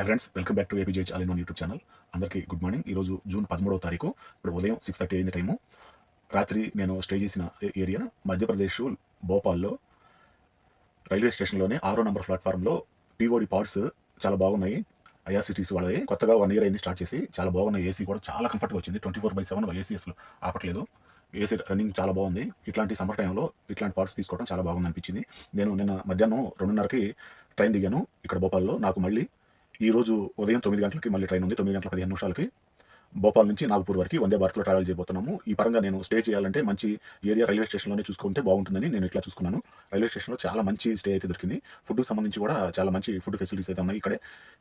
High friends, welcome back to APJH all in one YouTube channel. అందరికీ good morning. ఈరోజు June 13వ తారీఖు. ఇప్పుడు ఉదయం 6:30 అయింది టైము. రాత్రి నేను స్టే చేసిన ఏరియా మధ్యప్రదేశ్ భోపాల్లో రైల్వే స్టేషన్లోనే 6వ నంబర్ ప్లాట్ఫామ్లో పీఓడి పాడ్స్ చాలా బాగున్నాయి. ఐఆర్సీటీసీ వాళ్ళది కొత్తగా 1 ఇయర్ అయింది స్టార్ట్ చేసి. చాలా బాగున్నాయి. ఏసీ కూడా చాలా కంఫర్ట్గా వచ్చింది. 24/7 ఏసీ అసలు ఆపట్లేదు. ఏసీ రన్నింగ్ చాలా బాగుంది. ఇట్లాంటి సమ్మర్ టైంలో ఇట్లాంటి పార్ట్స్ తీసుకోవడం చాలా బాగుంది అనిపించింది. నేను నిన్న మధ్యాహ్నం 2:30కి ట్రైన్ దిగాను ఇక్కడ భోపాల్లో. నాకు మళ్ళీ ఈరోజు ఉదయం 9 గంటలకి మళ్ళీ ట్రైన్ ఉంది. 9 గంటల 15 నిమిషాలకి భోపాల్ నుంచి నాగపూర్ వరకు వందే భారత్లో ట్రావెల్ చేయబోతున్నాము. ఈ పరంగా నేను స్టే చేయాలంటే మంచి ఏరియా రైల్వే స్టేషన్లోనే చూసుకుంటే బాగుంటుందని నేను ఇట్లా చూసుకున్నాను. రైల్వే స్టేషన్లో చాలా మంచి స్టే అయితే దొరికింది. ఫుడ్కి సంబంధించి కూడా చాలా మంచి ఫుడ్ ఫెసిలిటీస్ అయితే ఉన్నాయి ఇక్కడే.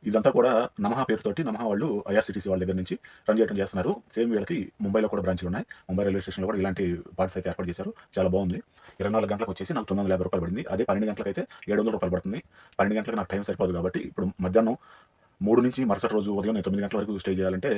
ఇదంతా కూడా నమహా పేరుతోటి నమహా వాళ్ళు ఐఆర్సీటీసీ వాళ్ళ దగ్గర నుంచి రన్ చేయడం చేస్తున్నారు. సేమ్ వీళ్ళకి ముంబైలో కూడా బ్రాంచ్లు ఉన్నాయి. ముంబై రైల్వే స్టేషన్లో కూడా ఇలాంటి పార్ట్స్ అయితే ఏర్పాటు చేశారు. చాలా బాగుంది. 24 గంటలకు వచ్చేసి నాకు 950 రూపాయలు పడింది. అదే 12 గంటలకు అయితే 700 రూపాయలు పడుతుంది. 12 గంటలకు నాకు టైం సరిపోదు కాబట్టి ఇప్పుడు మధ్యాహ్నం 3 నుంచి మరుసటి రోజు ఉదయం 9 గంటల వరకు స్టే చేయాలంటే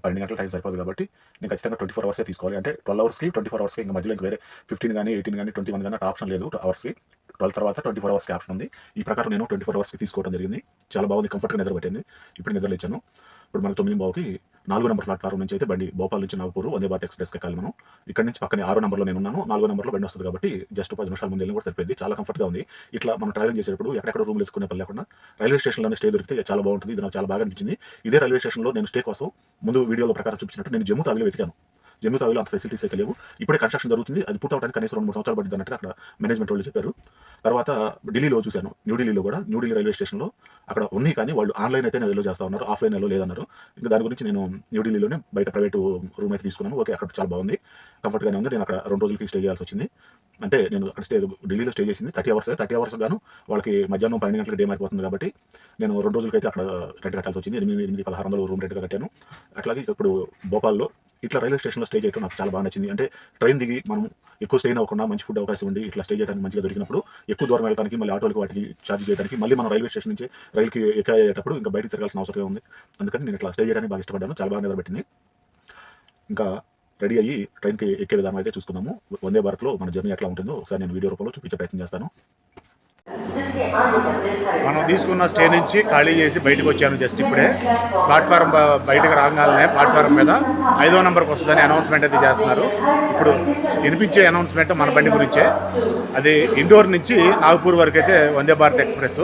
12 గంటల టైం సరిపోదు కాబట్టి నేను ఖచ్చితంగా 24 అవర్సే తీసుకోవాలి. అంటే 12 అవర్స్కి 24 అవర్స్కి ఇంకా మధ్యలో ఇంకా వేరే 15 కానీ 18 కానీ 21 కానీ ఆప్షన్ లేదు. అవర్స్కి 12 తర్వాత 24 అవర్స్కి ఆప్షన్ ఉంది. ఈ ప్రకారం నేను 24 అవర్స్కి తీసుకోవడం జరిగింది. చాలా బాగుంది. కంఫర్ట్గా నిద్ర పెట్టింది. ఇప్పుడు నిద్రలేచాను. ఇప్పుడు మనకు 9:15కి 4వ నంబర్ ప్లాట్ఫామ్ నుంచి అయితే బండి భోపాల్ నుంచి నాగపూర్ వందే భారత్ ఎక్స్ప్రెస్కి ఎక్కాలి మనం. ఇక్కడ నుంచి పక్కనే 6వ నంబర్లో నేను ఉన్నాను. 4వ నంబర్లో బండి వస్తుంది కాబట్టి జస్ట్ 10 నిమిషాల ముందు వెళ్ళి కూడా సరిపోయింది. చాలా కంఫర్ట్గా ఉంది. ఇట్లా మనం ట్రావెలింగ్ చేసేటప్పుడు ఎక్కడెక్కడ రూమ్లు వేసుకునే పని లేకుండా రైల్వే స్టేషన్లోనే స్టే దొరికితే చాలా బాగుంటుంది. ఇది నాకు చాలా బాగా అనిపించింది. ఇదే రైల్వే స్టేషన్లో నేను స్టే కోసం ముందు వీడియోలో ప్రకారం చూపించినట్టు నేను జమ్మూ తావిలో వెతికాను. జమ్మూ తావిలో అంత ఫెసిలిటీస్ అయితే లేవు. ఇప్పుడే కన్స్ట్రక్షన్ జరుగుతుంది. అది పూర్తవడానికి కనీసం 2-3 సంవత్సరాలు పడుతుంది అన్నట్టు అక్కడ మేనేజ్మెంట్ వాళ్ళు చెప్పారు. తర్వాత ఢిల్లీలో చూశాను. న్యూఢిల్లీలో కూడా న్యూఢిల్లీ రైల్వే స్టేషన్లో అక్కడ ఉన్నాయి కానీ వాళ్ళు ఆన్లైన్ అయితే ఎల్లో చేస్తా ఉన్నారు, ఆఫ్లైన్ ఎల్లో లేదన్నారు. ఇంకా దాని గురించి నేను న్యూఢిల్లీలోనే బయట ప్రైవేట్ రూమ్ అయితే తీసుకున్నాను. ఓకే, అక్కడ చాలా బాగుంది, కంఫర్ట్గానే ఉంది. నేను అక్కడ 2 రోజులకి స్టే చేయాల్సి వచ్చింది. అంటే నేను అక్కడ ఢిల్లీలో స్టే చేసింది 30 అవర్స్ గాను వాళ్ళకి మధ్యాహ్నం 12 గంటలకు డే మారిపోతుంది కాబట్టి నేను 2 రోజులకైతే అక్కడ రెంట్ కట్టాల్సి వచ్చింది. 8,1600 రూమ్ రెంట్గా కట్టాను. అట్లాగే ఇప్పుడు భోపాల్లో ఇట్లా రైల్వే స్టేషన్లో స్టే చేయడం నాకు చాలా బాగా నచ్చింది. అంటే ట్రైన్ దిగి మనం ఎక్కువ స్టే అవ్వకుండా మంచి ఫుడ్ అవకాశం ఉండి ఇట్లా స్టే చేయడానికి మంచిగా దొరికినప్పుడు ఎక్కువ దూరం వెళ్ళడానికి మళ్ళీ ఆటోలకి వాటికి ఛార్జ్ చేయడానికి మళ్ళీ మనం రైల్వే స్టేషన్ నుంచి రైలుకి ఎక్కేటప్పుడు ఇంకా బయటికి తిరగాల్సిన అవసరం ఉంది. అందుకని నేను ఇట్లా స్టే చేయడానికి బాగా ఇష్టపడ్డాను. చాలా బాగా నిద్రపెట్టింది. ఇంకా రెడీ అయ్యి ట్రైన్కి ఎక్కే విధానం అయితే చూసుకుందాము. వందే భారత్లో మన జర్నీ ఎట్లా ఉంటుందో ఒకసారి నేను వీడియో రూపంలో చూపించే ప్రయత్నం చేస్తాను. మనం తీసుకున్న స్టే నుంచి ఖాళీ చేసి బయటకు వచ్చాను. జస్ట్ ఇప్పుడే ప్లాట్ఫారం బయటకు రాగానే ప్లాట్ఫారం మీద 5వ నంబర్కి వస్తుందని అనౌన్స్మెంట్ అయితే చేస్తున్నారు. ఇప్పుడు వినిపించే అనౌన్స్మెంట్ మన బండి గురించే. అది ఇండోర్ నుంచి నాగపూర్ వరకు అయితే వందే భారత్ ఎక్స్ప్రెస్.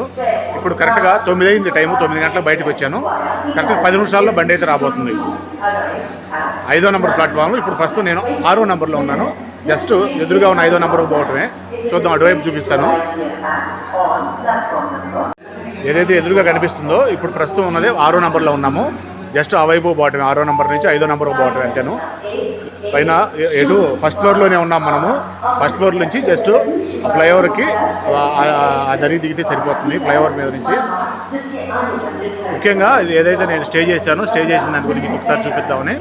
ఇప్పుడు కరెక్ట్గా 9 అయింది టైము. 9 గంటలకు బయటకు వచ్చాను. కరెక్ట్గా 10 నిమిషాల్లో బండి అయితే రాబోతుంది. 5వ నంబర్ ప్లాట్ఫామ్. ఇప్పుడు ప్రస్తుతం నేను 6వ నంబర్లో ఉన్నాను. జస్ట్ ఎదురుగా ఉన్న 5వ నంబర్కి పోవటమే. చూద్దాం, అటువైపు చూపిస్తాను. ఏదైతే ఎదురుగా కనిపిస్తుందో ఇప్పుడు ప్రస్తుతం ఉన్నది 6వ నంబర్లో ఉన్నాము. జస్ట్ ఆ వైపు పోవటమే. 6వ నంబర్ నుంచి 5వ నంబర్కి పోవటమే అంతేను. పైన ఎటు ఫస్ట్ ఫ్లోర్లోనే ఉన్నాం మనము. ఫస్ట్ ఫ్లోర్ నుంచి జస్ట్ ఫ్లైఓవర్కి ఆ దరి దిగితే సరిపోతుంది. ఫ్లైఓవర్ మీద నుంచి ముఖ్యంగా ఇది ఏదైతే నేను స్టే చేశానో స్టే చేసిన దాని గురించి ఒకసారి చూపిద్దామని.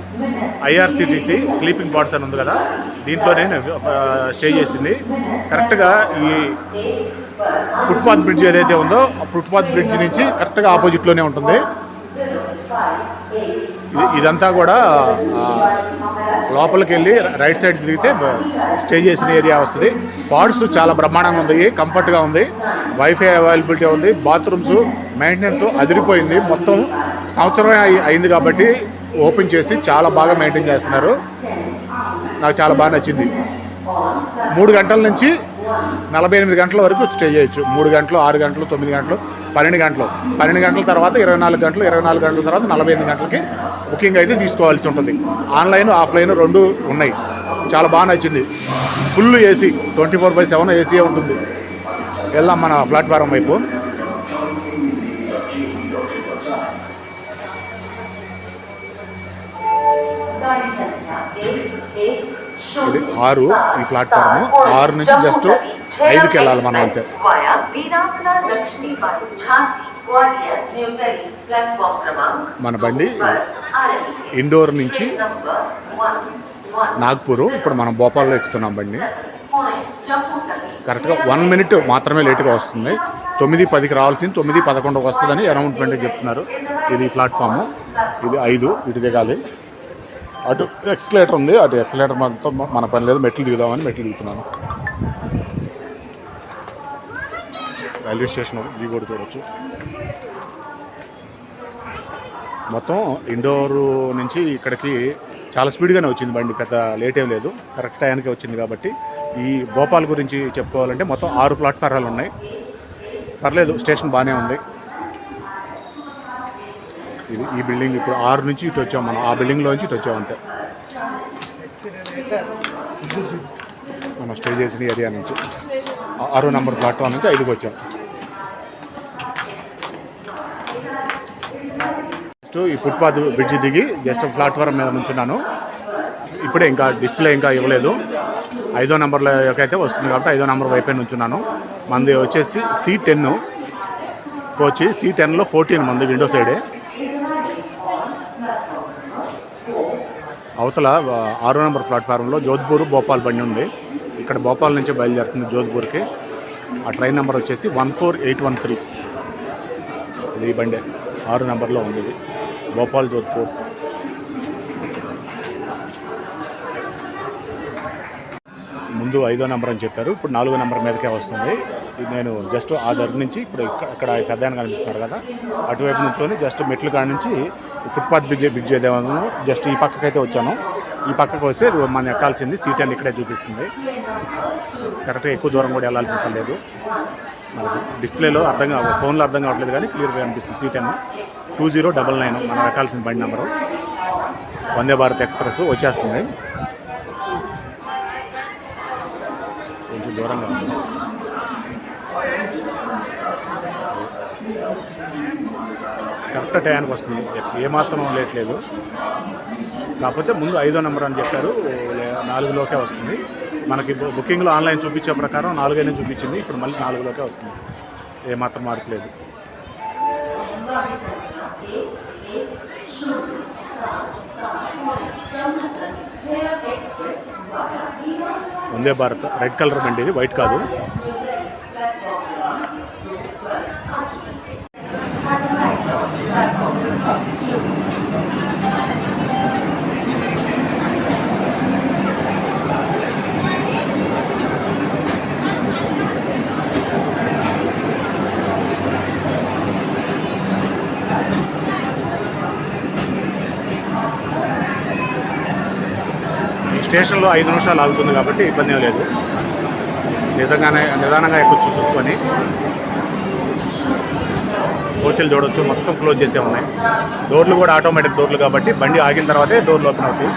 ఐఆర్సీటీసీ స్లీపింగ్ పాడ్స్ అని ఉంది కదా, దీంట్లో నేను స్టే చేసింది. కరెక్ట్గా ఈ ఫుట్పాత్ బ్రిడ్జ్ ఏదైతే ఉందో ఆ ఫుట్పాత్ బ్రిడ్జ్ నుంచి కరెక్ట్గా ఆపోజిట్లోనే ఉంటుంది. ఇదంతా కూడా లోపలికి వెళ్ళి రైట్ సైడ్ తిరిగితే స్టే చేసిన ఏరియా వస్తుంది. పాడ్స్ చాలా బ్రహ్మాండంగా ఉంది, కంఫర్ట్గా ఉంది, వైఫై అవైలబిలిటీ ఉంది, బాత్రూమ్స్ మెయింటెనెన్స్ అదిరిపోయింది. మొత్తం సంవత్సరం అయింది కాబట్టి ఓపెన్ చేసి చాలా బాగా మెయింటైన్ చేస్తున్నారు. నాకు చాలా బాగా నచ్చింది. 3 గంటల నుంచి 48 గంటల వరకు స్టే చేయొచ్చు. 3 గంటలు, 6 గంటలు, 9 గంటలు, 12 గంటలు. 12 గంటల తర్వాత 24 గంటలు, 24 గంటల తర్వాత 48 గంటలకి బుకింగ్ అయితే తీసుకోవాల్సి ఉంటుంది. ఆన్లైన్, ఆఫ్లైన్ 2 ఉన్నాయి. చాలా బాగా నచ్చింది. ఫుల్ ఏసీ, 24/7 ఏసీ ఉంటుంది. వెళ్దాం మన ప్లాట్ఫారం వైపు. ఇది 6 ఈ ప్లాట్ఫామ్. 6 నుంచి జస్ట్ 5కి వెళ్ళాలి మనం అంతే. మన బండి ఇండోర్ నుంచి నాగ్పూర్. ఇప్పుడు మనం భోపాల్లో ఎక్కుతున్నాం బండి. కరెక్ట్గా 1 మినిట్ మాత్రమే లేటుగా వస్తుంది. 9:10కి రావాల్సింది 9:11కి వస్తుందని అనౌన్స్మెంట్ చెప్తున్నారు. ఇది ప్లాట్ఫాము. ఇది 5. ఇటు దిగాలి. అటు ఎక్స్కలేటర్ ఉంది. అటు ఎక్స్కలేటర్ మనతో మన పని లేదు. మెట్లు దిగుదామని మెట్లు దిగుతున్నాను. రైల్వే స్టేషన్ వ్యూ కూడా చూడవచ్చు. మొత్తం ఇండోర్ నుంచి ఇక్కడికి చాలా స్పీడ్గానే వచ్చింది బండి, పెద్ద లేట్ ఏం లేదు, కరెక్ట్ టైంకి వచ్చింది. కాబట్టి ఈ భోపాల్ గురించి చెప్పుకోవాలంటే మొత్తం 6 ప్లాట్ఫారాలు ఉన్నాయి. పర్లేదు, స్టేషన్ బాగానే ఉంది. ఇది ఈ బిల్డింగ్ ఇప్పుడు 6 నుంచి ఇటు వచ్చాం మనం, ఆ బిల్డింగ్లోంచి ఇటు వచ్చాం అంతే. మనం స్టే చేసిన ఏరియా నుంచి 6వ నెంబర్ ప్లాట్ఫామ్ నుంచి 5కి వచ్చాం. జస్ట్ ఈ ఫుట్పాత్ బ్రిడ్జి దిగి జస్ట్ ప్లాట్ఫారం మీద నుంచున్నాను. ఇప్పుడే ఇంకా డిస్ప్లే ఇంకా ఇవ్వలేదు. 5వ నెంబర్లోకి అయితే వస్తుంది కాబట్టి 5వ నెంబర్ వైపే నుంచున్నాను. మంది వచ్చేసి C10 కోచ్. C10లో 14 మంది విండో సైడే. అవతల 6వ నెంబర్ ప్లాట్ఫారంలో జోధ్పూర్ భోపాల్ బండి ఉంది. ఇక్కడ భోపాల్ నుంచి బయలుదేరుతుంది జోధ్పూర్కి. ఆ ట్రైన్ నెంబర్ వచ్చేసి 14813. ఇది ఈ బండి 6 నెంబర్లో ఉంది. ఇది భోపాల్ జోధ్పూర్. ముందు 5వ నెంబర్ అని చెప్పారు, ఇప్పుడు 4వ నెంబర్ మీదకే వస్తుంది. నేను జస్ట్ ఆ దగ్గర నుంచి ఇప్పుడు ఇక్కడ పెద్ద ఆయన కనిపిస్తున్నారు కదా, అటువైపు నుంచొని జస్ట్ మెట్ల కాడ నుంచి ఫుట్పాత్ బ్రిడ్జ్ ఏదేమో జస్ట్ ఈ పక్కకైతే వచ్చాను. ఈ పక్కకు వస్తే మనం ఎక్కాల్సింది C10 ఇక్కడే చూపిస్తుంది. కరెక్ట్గా ఎక్కువ దూరం కూడా వెళ్ళాల్సిన పని లేదు. మనకు డిస్ప్లేలో ఫోన్లో అర్థం కావట్లేదు కానీ క్లియర్గా కనిపిస్తుంది. C10 2099 మనం ఎక్కాల్సిన బండి నెంబరు. వందే భారత్ ఎక్స్ప్రెస్ వచ్చేస్తుంది. కొంచెం దూరంగా ఉంది. కరెక్ట్ టైంకి వస్తుంది, ఏమాత్రం లేట్ లేదు. కాకపోతే ముందు 5వ నెంబర్ అని చెప్పారు, 4లోకే వస్తుంది. మనకి బుకింగ్లో ఆన్లైన్ చూపించే ప్రకారం 4 చూపించింది, ఇప్పుడు మళ్ళీ 4లోకే వస్తుంది. ఏమాత్రం మార్పు లేదు. వందే భారత్ రెడ్ కలర్ బండి, ఇది వైట్ కాదు. స్టేషన్లో 5 నిమిషాలు ఆగుతుంది కాబట్టి ఇబ్బంది ఏం లేదు. నిదానంగా ఎక్కువ చూసుకొని కోచ్లు చూడవచ్చు, మొత్తం క్లోజ్ చేసే ఉన్నాయి. డోర్లు కూడా ఆటోమేటిక్ డోర్లు కాబట్టి బండి ఆగిన తర్వాతే డోర్లు ఓపెన్ అవుతాయి.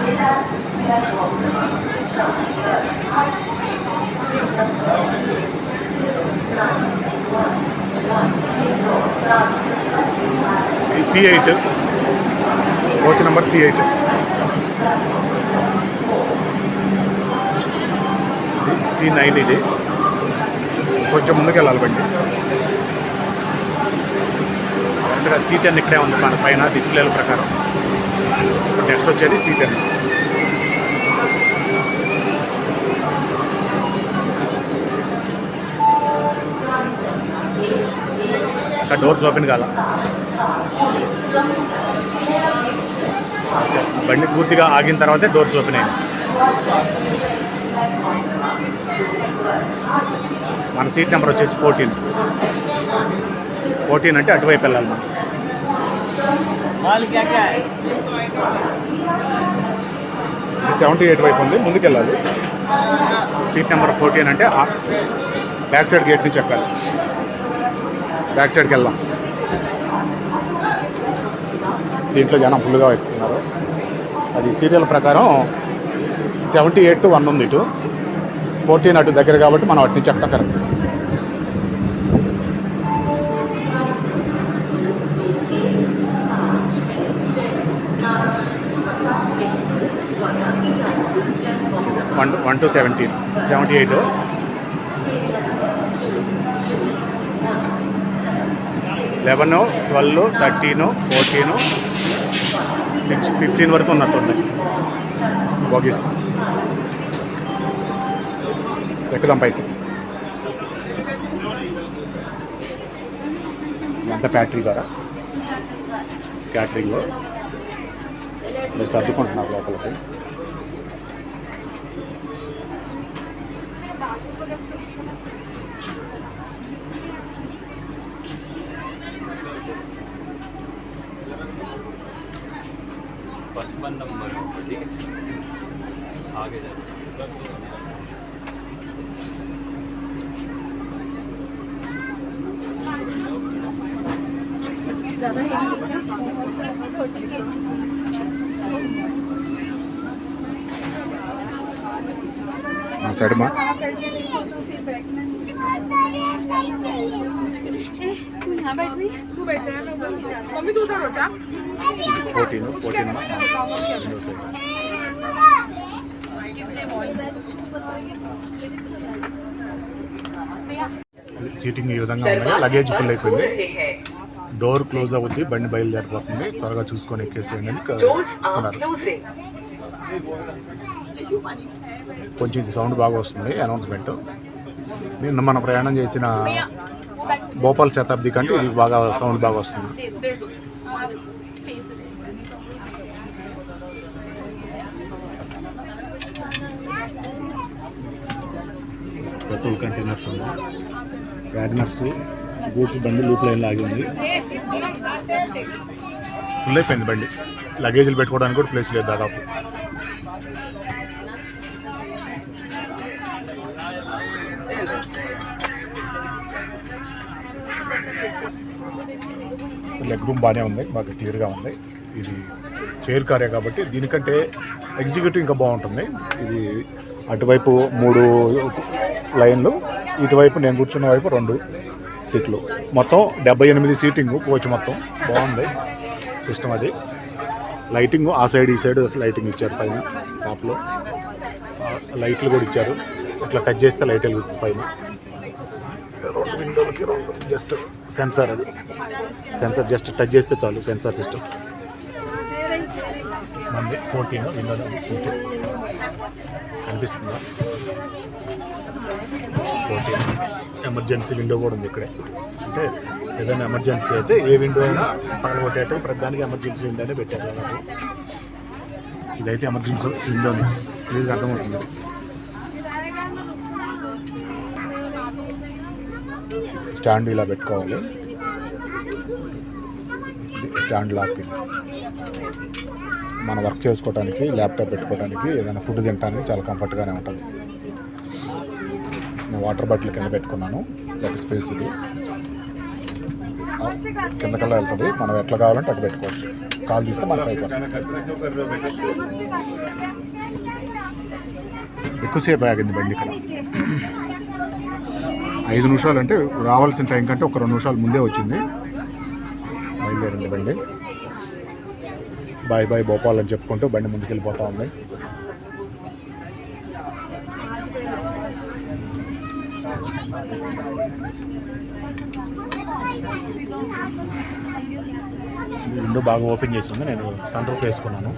C8 coach number C8. C9 ఇది. కొంచెం ముందుకు వెళ్ళాలి బండి. కరెక్ట్గా C10 ఇక్కడే ఉంది మన పైన డిస్ప్లేల ప్రకారం. నెక్స్ట్ వచ్చేది C10. అక్కడ డోర్స్ ఓపెన్ కాల. బండి పూర్తిగా ఆగిన తర్వాతే డోర్స్ ఓపెన్ అయ్యాయి. మన సీట్ నెంబర్ వచ్చేసి 14 అంటే అటువైపు వెళ్ళాలి మనం. ఇది 78 వైపు ఉంది, ముందుకు వెళ్ళాలి. సీట్ నెంబర్ 14 అంటే బ్యాక్ సైడ్ గేట్ నుంచి ఎక్కాలి. బ్యాక్ సైడ్కి వెళ్దాం. దీంట్లో జనం ఫుల్గా ఎక్కుతున్నారు. అది సీరియల్ ప్రకారం 78 to 1 ఉంది, ఇటు 14 అటు దగ్గర కాబట్టి మనం అటు నుంచి ఎక్కడం కరెక్ట్. వన్ టు 17, 78, 11, 12, 13, 14, 6, 15 వరకు ఉన్నట్టున్నాయి బోగీస్. ఎక్కుదాం పైకి. ఇదంతా ఫ్యాక్టరీ ద్వారా క్యాటరింగ్లో సర్దుకుంటున్నారు లోపలికి. 55 नंबर, ठीक है, आगे जाते साइड में तू यहाँ बैठ रही है? तू बैठ जा, मम्मी तू उधर हो जा। 14 సీటింగ్ ఈ విధంగా ఉన్నాయి. లగేజ్ ఫుల్ అయిపోయింది. డోర్ క్లోజ్ అవుద్ది, బండి బయలుదేరిపోతుంది. త్వరగా చూసుకొని ఎక్కేసేయండి అని ఇస్తున్నారు. కొంచెం ఇది సౌండ్ బాగా వస్తుంది అనౌన్స్మెంట్. నిన్న మనం ప్రయాణం చేసిన భోపాల్ శతాబ్ది కంటే ఇది బాగా సౌండ్ బాగా వస్తుంది. పెట్రోల్ కంటైనర్స్ ఉన్నాయి. వ్యాగనర్స్ గూడ్స్ బండి లూప్ లైన్ లాగి ఉంది. ఫుల్ అయిపోయింది బండి. లగేజీలు పెట్టుకోవడానికి కూడా ప్లేస్ లేదు దాదాపు. లెగ్ రూమ్ బాగానే ఉంది, బాగా క్లియర్గా ఉంది. ఇది చైర్ కారే కాబట్టి దీనికంటే ఎగ్జిక్యూటివ్ ఇంకా బాగుంటుంది. ఇది అటువైపు 3 లైన్లు, ఇటువైపు నేను కూర్చున్న వైపు 2 సీట్లు, మొత్తం 78 సీటింగ్ కోచ్. మొత్తం బాగుంది సిస్టమ్. అది లైటింగ్ ఆ సైడ్ ఈ సైడ్ లైటింగ్ ఇచ్చారు. పైన టాప్లో లైట్లు కూడా ఇచ్చారు. ఇట్లా టచ్ చేస్తే లైట్ వెలుగుతుంది పైన. 2 విండోలకి 2 జస్ట్ సెన్సార్. అది సెన్సార్ జస్ట్ టచ్ చేస్తే చాలు, సెన్సార్ సిస్టమ్. మంది 14 విండోలో సీటు కనిపిస్తుందా? 14 ఎమర్జెన్సీ విండో కూడా ఉంది ఇక్కడే. అంటే ఏదైనా ఎమర్జెన్సీ అయితే ఏ విండో అయినా పగలగొట్టేట ప్రతిదానికి ఎమర్జెన్సీ విండోనే పెట్టారు కాబట్టి ఇదైతే ఎమర్జెన్సీ విండోని ఇది అర్థమవుతుంది. స్టాండ్ ఇలా పెట్టుకోవాలి. స్టాండ్ లాక్ మన వర్క్ చేసుకోవడానికి, ల్యాప్టాప్ పెట్టుకోవడానికి, ఏదైనా ఫుడ్ తినడానికి చాలా కంఫర్ట్గానే ఉంటుంది. నేను వాటర్ బాటిల్ కింద పెట్టుకున్నాను. లెగ్ స్పేస్ ఇది కిందకల్లా వెళ్తుంది. మనం ఎట్లా కావాలంటే అట్లా పెట్టుకోవచ్చు. కాల్ తీస్తే మన పైకి వస్తుంది. ఎక్కువసేపు ఆగింది బండి ఇక్కడ. 5 నిమిషాలు అంటే రావాల్సిన టైం కంటే ఒక 2 నిమిషాలు ముందే వచ్చింది. బయలుదేరింది బండి. బాయ్ బాయ్ భోపాల్ అని చెప్పుకుంటూ బండి ముందుకు వెళ్ళిపోతూ ఉంది. విండో బాగా ఓపెన్ చేసి ఉంది. నేను సన్ రూఫ్ వేసుకున్నాను.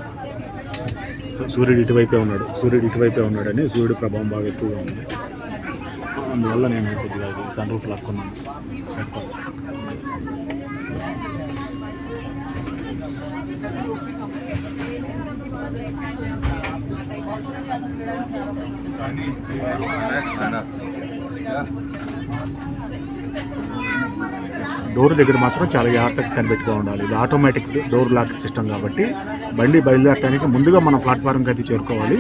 సూర్యుడు ఇటువైపే ఉన్నాడని సూర్యుడు ప్రభావం బాగా ఎక్కువగా ఉంది. అందువల్ల నేను కొద్దిగా సన్ రూఫ్ లాక్కున్నాను. సెట్ డోర్ దగ్గర మాత్రం చాలా జాగ్రత్తగా కనిపెట్టుగా ఉండాలి. ఇది ఆటోమేటిక్ డోర్ లాక్ సిస్టమ్ కాబట్టి బండి బయలుదేరడానికి ముందుగా మనం ప్లాట్ఫారంకి అయితే చేరుకోవాలి.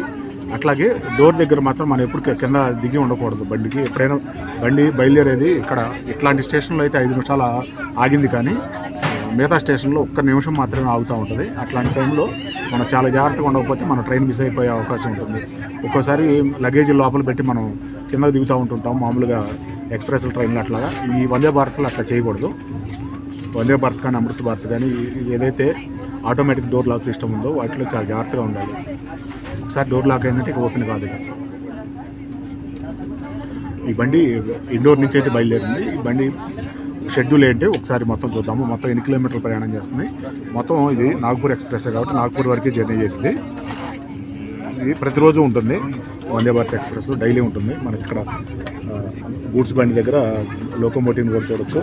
అట్లాగే డోర్ దగ్గర మాత్రం మనం ఎప్పుడు కింద దిగి ఉండకూడదు. బండికి ఎప్పుడైనా బండి బయలుదేరేది ఇక్కడ ఇట్లాంటి స్టేషన్లో అయితే 5 నిమిషాలు ఆగింది, కానీ మిగతా స్టేషన్లో 1 నిమిషం మాత్రమే ఆగుతూ ఉంటుంది. అట్లాంటి టైంలో మనం చాలా జాగ్రత్తగా ఉండకపోతే మన ట్రైన్ మిస్ అయిపోయే అవకాశం ఉంటుంది. ఒక్కోసారి లగేజ్ లోపల పెట్టి మనం కిందకు దిగుతూ ఉంటుంటాం మామూలుగా ఎక్స్ప్రెస్ ట్రైన్లు. అట్లాగా ఈ వందే భారత్లో అట్లా చేయకూడదు. వందే భారత్ కానీ అమృత్ భారత్ కానీ ఏదైతే ఆటోమేటిక్ డోర్ లాక్ సిస్టమ్ ఉందో వాటిలో చాలా జాగ్రత్తగా ఉండాలి. ఒకసారి డోర్ లాక్ అయిందంటే ఇక ఓపెన్ కాదు. ఈ బండి ఇండోర్ నుంచి అయితే బయలుదేరింది. ఈ బండి షెడ్యూల్ ఏంటి ఒకసారి మొత్తం చూద్దాము. మొత్తం 8 కిలోమీటర్లు ప్రయాణం చేస్తుంది. మొత్తం ఇది నాగ్పూర్ ఎక్స్ప్రెస్ కాబట్టి నాగ్పూర్ వరకే జర్నీ చేసింది. ఇది ప్రతిరోజు ఉంటుంది. వందే భారత్ ఎక్స్ప్రెస్ డైలీ ఉంటుంది. మనకి ఇక్కడ గూడ్స్ బండి దగ్గర లోకోమోటివ్ని కూడా చూడొచ్చు.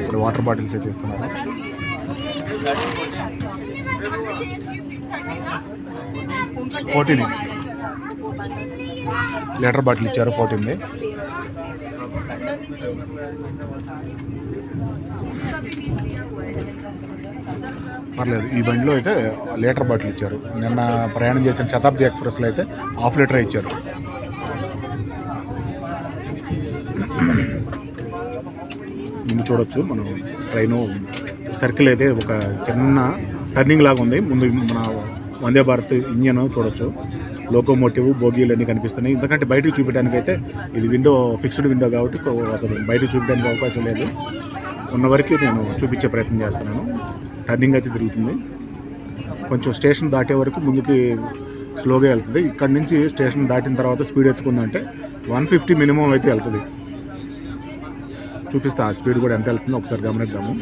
ఇప్పుడు వాటర్ బాటిల్స్ అయితే ఇస్తున్నారు. లీటర్ బాటిల్ ఇచ్చారు 14ది. పర్లేదు. ఈ బండిలో అయితే లీటర్ బాటిల్ ఇచ్చారు. నిన్న ప్రయాణం చేసిన శతాబ్ది ఎక్స్ప్రెస్లో అయితే హాఫ్ లీటర్ ఇచ్చారు. ముందు చూడొచ్చు మనం ట్రైను సర్కిల్ అయితే ఒక చిన్న టర్నింగ్ లాగా ఉంది. ముందు మన వందే భారత్ ఇంజన్ చూడొచ్చు, లోకోమోటివ్, బోగీలు అన్నీ కనిపిస్తున్నాయి. ఎందుకంటే బయటకు చూపించడానికి అయితే ఇది విండో ఫిక్స్డ్ విండో కాబట్టి అసలు బయటకు చూపించడానికి అవకాశం లేదు. ఉన్న వరకు నేను చూపించే ప్రయత్నం చేస్తున్నాను. టర్నింగ్ అయితే తిరుగుతుంది. కొంచెం స్టేషన్ దాటే వరకు ముందుకి స్లోగా వెళ్తుంది. ఇక్కడ నుంచి స్టేషన్ దాటిన తర్వాత స్పీడ్ ఎత్తుకుందంటే 150 మినిమం అయితే వెళ్తుంది. చూపిస్తా ఆ స్పీడ్ కూడా ఎంత వెళ్తుందో ఒకసారి గమనిద్దాము.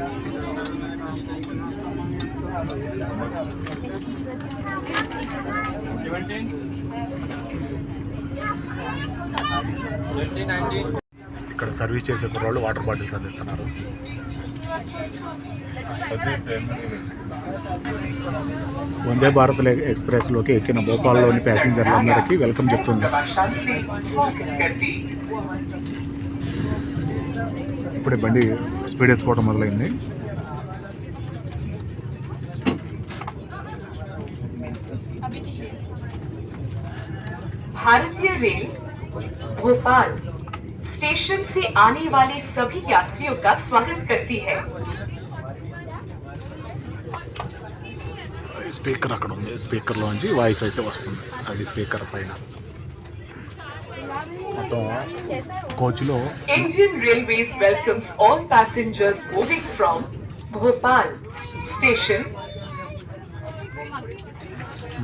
ఇక్కడ సర్వీస్ చేసే కుర్రాళ్ళు వాటర్ బాటిల్స్ అందిస్తున్నారు. వందే భారత్ ఎక్స్ప్రెస్లోకి ఎక్కిన భోపాల్లోని ప్యాసింజర్లందరికీ వెల్కమ్ చెప్తుంది. ఇప్పుడే బండి స్పీడ్ ఎత్తుకోవడం మొదలైంది. भारतीय रेल भोपाल स्टेशन से आने वाले सभी यात्रियों का स्वागत करती है। స్పీకర్ అక్కడ ఉంది. స్పీకర్లోంచి వాయిస్ అయితే వస్తుంది. అది స్పీకర్ పైన మొత్తం కోచ్లో Indian Railways welcomes all passengers boarding from Bhopal station.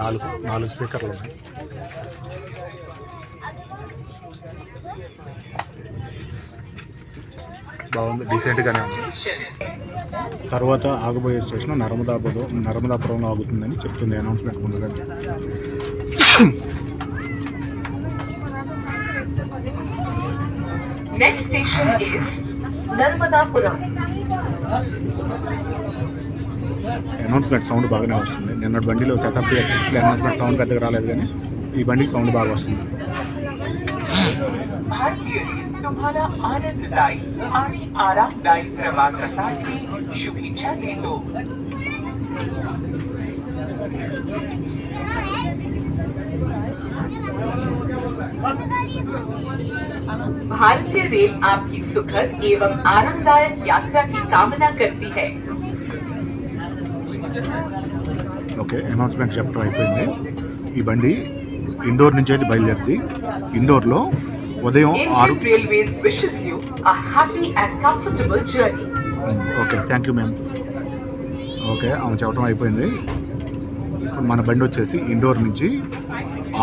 నాలుగు స్పీకర్లు ఉన్నాయి. బాగుంది, డీసెంట్గానే ఉంది. తర్వాత ఆగబోయే స్టేషన్ నర్మదాపురంలో ఆగుతుందని చెప్తుంది అనౌన్స్మెంట్ ముందుగా. Next station is Narmadapuram. Announcement sound బాగానే వస్తుంది. నిన్న బండిలో శతాబ్ది ఎక్స్ప్రెస్లో అనౌన్స్మెంట్ సౌండ్ పెద్దగా రాలేదు, కానీ ఈ బండికి సౌండ్ బాగా వస్తుంది. भारतीय रेल तुम्हारा आनंददायी आणि आरामदायी प्रवासासाठी शुभेच्छा देतो. भारतीय रेल आपकी सुखद एवं आरामदायक यात्रा की कामना करती है. ఓకే, అనౌన్స్మెంట్ చెప్పడం అయిపోయింది. ఈ బండి ఇండోర్ నుంచి అయితే బయలుదేరింది. ఇండోర్లో ఉదయం 6. Indian Railways wishes you a happy and comfortable journey. Okay, thank you ma'am. Okay, ఆమె చెప్పడం అయిపోయింది. ఇప్పుడు మన బండి వచ్చేసి ఇండోర్ నుంచి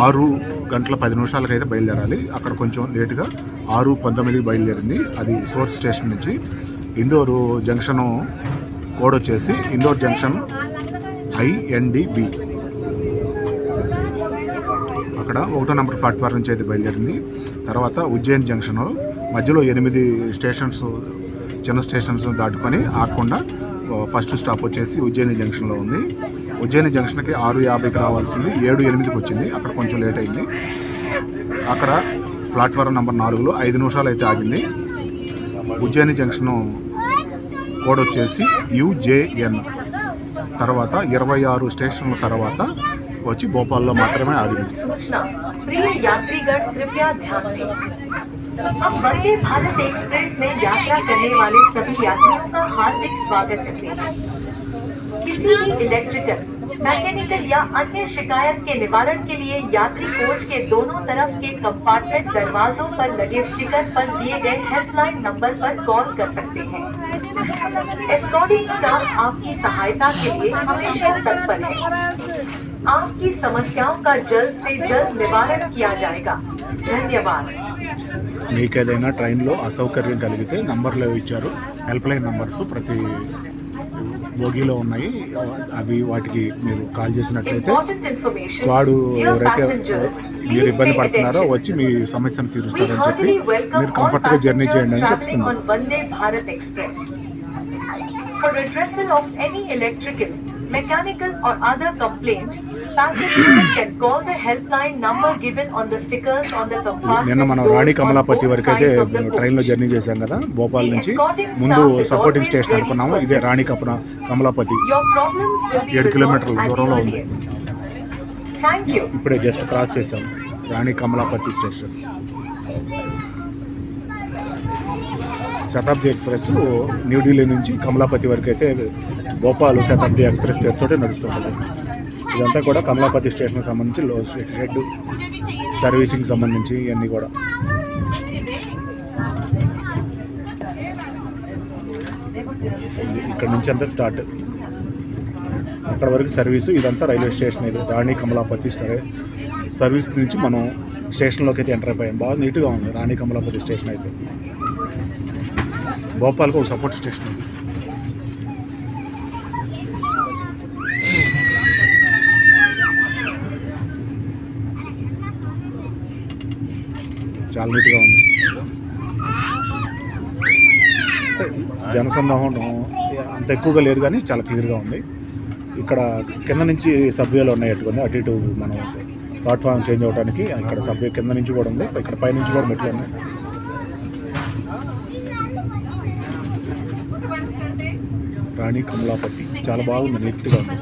6:10 అయితే బయలుదేరాలి. అక్కడ కొంచెం లేటుగా 6:19 బయలుదేరింది. అది సోర్స్ స్టేషన్ నుంచి. ఇండోరు జంక్షను కోడ్ వచ్చేసి ఇండోర్ జంక్షన్ INDB. అక్కడ 1వ నెంబర్ ప్లాట్ఫామ్ నుంచి అయితే బయలుదేరింది. తర్వాత ఉజ్జయిన్ జంక్షన్ మధ్యలో 8 స్టేషన్స్, చిన్న స్టేషన్స్ దాటుకొని ఆగకుండా ఫస్ట్ స్టాప్ వచ్చేసి ఉజ్జయిని జంక్షన్లో ఉంది. ఉజ్జయిని జంక్షన్కి 6:50కి రావాల్సింది 7:08కి వచ్చింది. అక్కడ కొంచెం లేట్ అయింది. అక్కడ ప్లాట్ఫారం నెంబర్ 4లో 5 నిమిషాలు అయితే ఆగింది. ఉజ్జయిని జంక్షన్ కోడ్ వచ్చేసి UJN. తర్వాత 26 స్టేషన్ల తర్వాత వచ్చి భోపాల్లో మాత్రమే ఆగింది. सूचना प्रिय यात्रीगण कृपया ध्यान दें. हम वंदे भारत एक्सप्रेस में यात्रा करने वाले सभी यात्रियों का हार्दिक स्वागत करते हैं. किसी भी इलेक्ट्रिकल, मैकेनिकल या अन्य शिकायत के निवारण के लिए यात्री कोच के दोनों तरफ के कंपार्टमेंट दरवाजों पर लगे स्टिकर पर दिए गए हेल्पलाइन नंबर पर कॉल कर सकते हैं. एस्कॉर्टिंग स्टाफ आपकी सहायता के लिए हमेशा तत्पर है. आपकी समस्याओं का जल्द से जल्द निवारण किया जाएगा. धन्यवाद. మీకేదైనా ట్రైన్లో అసౌకర్యం కలిగితే నంబర్లు ఇచ్చారు. హెల్ప్ లైన్ నంబర్స్ ప్రతి బోగీలో ఉన్నాయి. అవి వాటికి మీరు కాల్ చేసినట్లయితే Important information. వాడు Dear ఎవరైతే passengers, మీరు please ఇబ్బంది pay పడుతున్నారో attention. వచ్చి మీ సమస్యను We తీరుస్తారని చెప్పి heartily welcome మీరు all కంఫర్ట్గా జర్నీ passengers చేయండి అని traveling చెప్తుంది. on Vande Bharat Express. For redressal of any electrical, mechanical or other complaint, Passengers can call the helpline number given on the stickers on the నిన్న compartment మనం doors Rani on Kamlapati both వరకు అయితే sides of the ట్రైన్లో coach. Journey చేశాం కదా, Bhopal The నుంచి escorting ముందు staff is supporting always station ready అనుకున్నాము. to ఇదే assist. Rani Kamlapati. Your problems will be 7 resolved కిలోమీటర్ల at the దూరంలో ఉంది. earliest. Thank you. ఇప్పుడే జస్ట్ క్రాస్ చేసాం రాణి కమలాపతి స్టేషన్. శతాబ్ది ఎక్స్ప్రెస్ న్యూఢిల్లీ నుంచి కమలాపతి వరకు అయితే భోపాల్ శతాబ్ది ఎక్స్ప్రెస్ పేరుతోటే నడుస్తుంటుంది. ఇదంతా కూడా కమలాపతి స్టేషన్కి సంబంధించి షెడ్ సర్వీసింగ్ సంబంధించి ఇవన్నీ కూడా. ఇక్కడ నుంచి అంతా స్టార్ట్, అక్కడ వరకు సర్వీసు. ఇదంతా రైల్వే స్టేషన్. ఇది రాణి కమలాపతి సర్వీస్ నుంచి మనం స్టేషన్లోకి అయితే ఎంటర్ అయిపోయాం. బాగా నీట్గా ఉంది రాణి కమలాపతి స్టేషన్ అయితే. భోపాల్కి ఒక సపోర్ట్ స్టేషన్ ఉంది. చాలా నీట్గా ఉంది. జనసందాహం అంత ఎక్కువగా లేదు కానీ చాలా క్లియర్గా ఉంది. ఇక్కడ కింద నుంచి సబ్వేలు ఉన్నాయట్టుకుంది. అటు ఇటు మనం ప్లాట్ఫామ్ చేంజ్ అవ్వడానికి ఇక్కడ సబ్వే కింద నుంచి కూడా ఉంది. ఇక్కడ పైనుంచి కూడా మెట్లు ఉన్నాయి. రాణి కమలాపతి చాలా బాగుంది, నీట్గా ఉంది.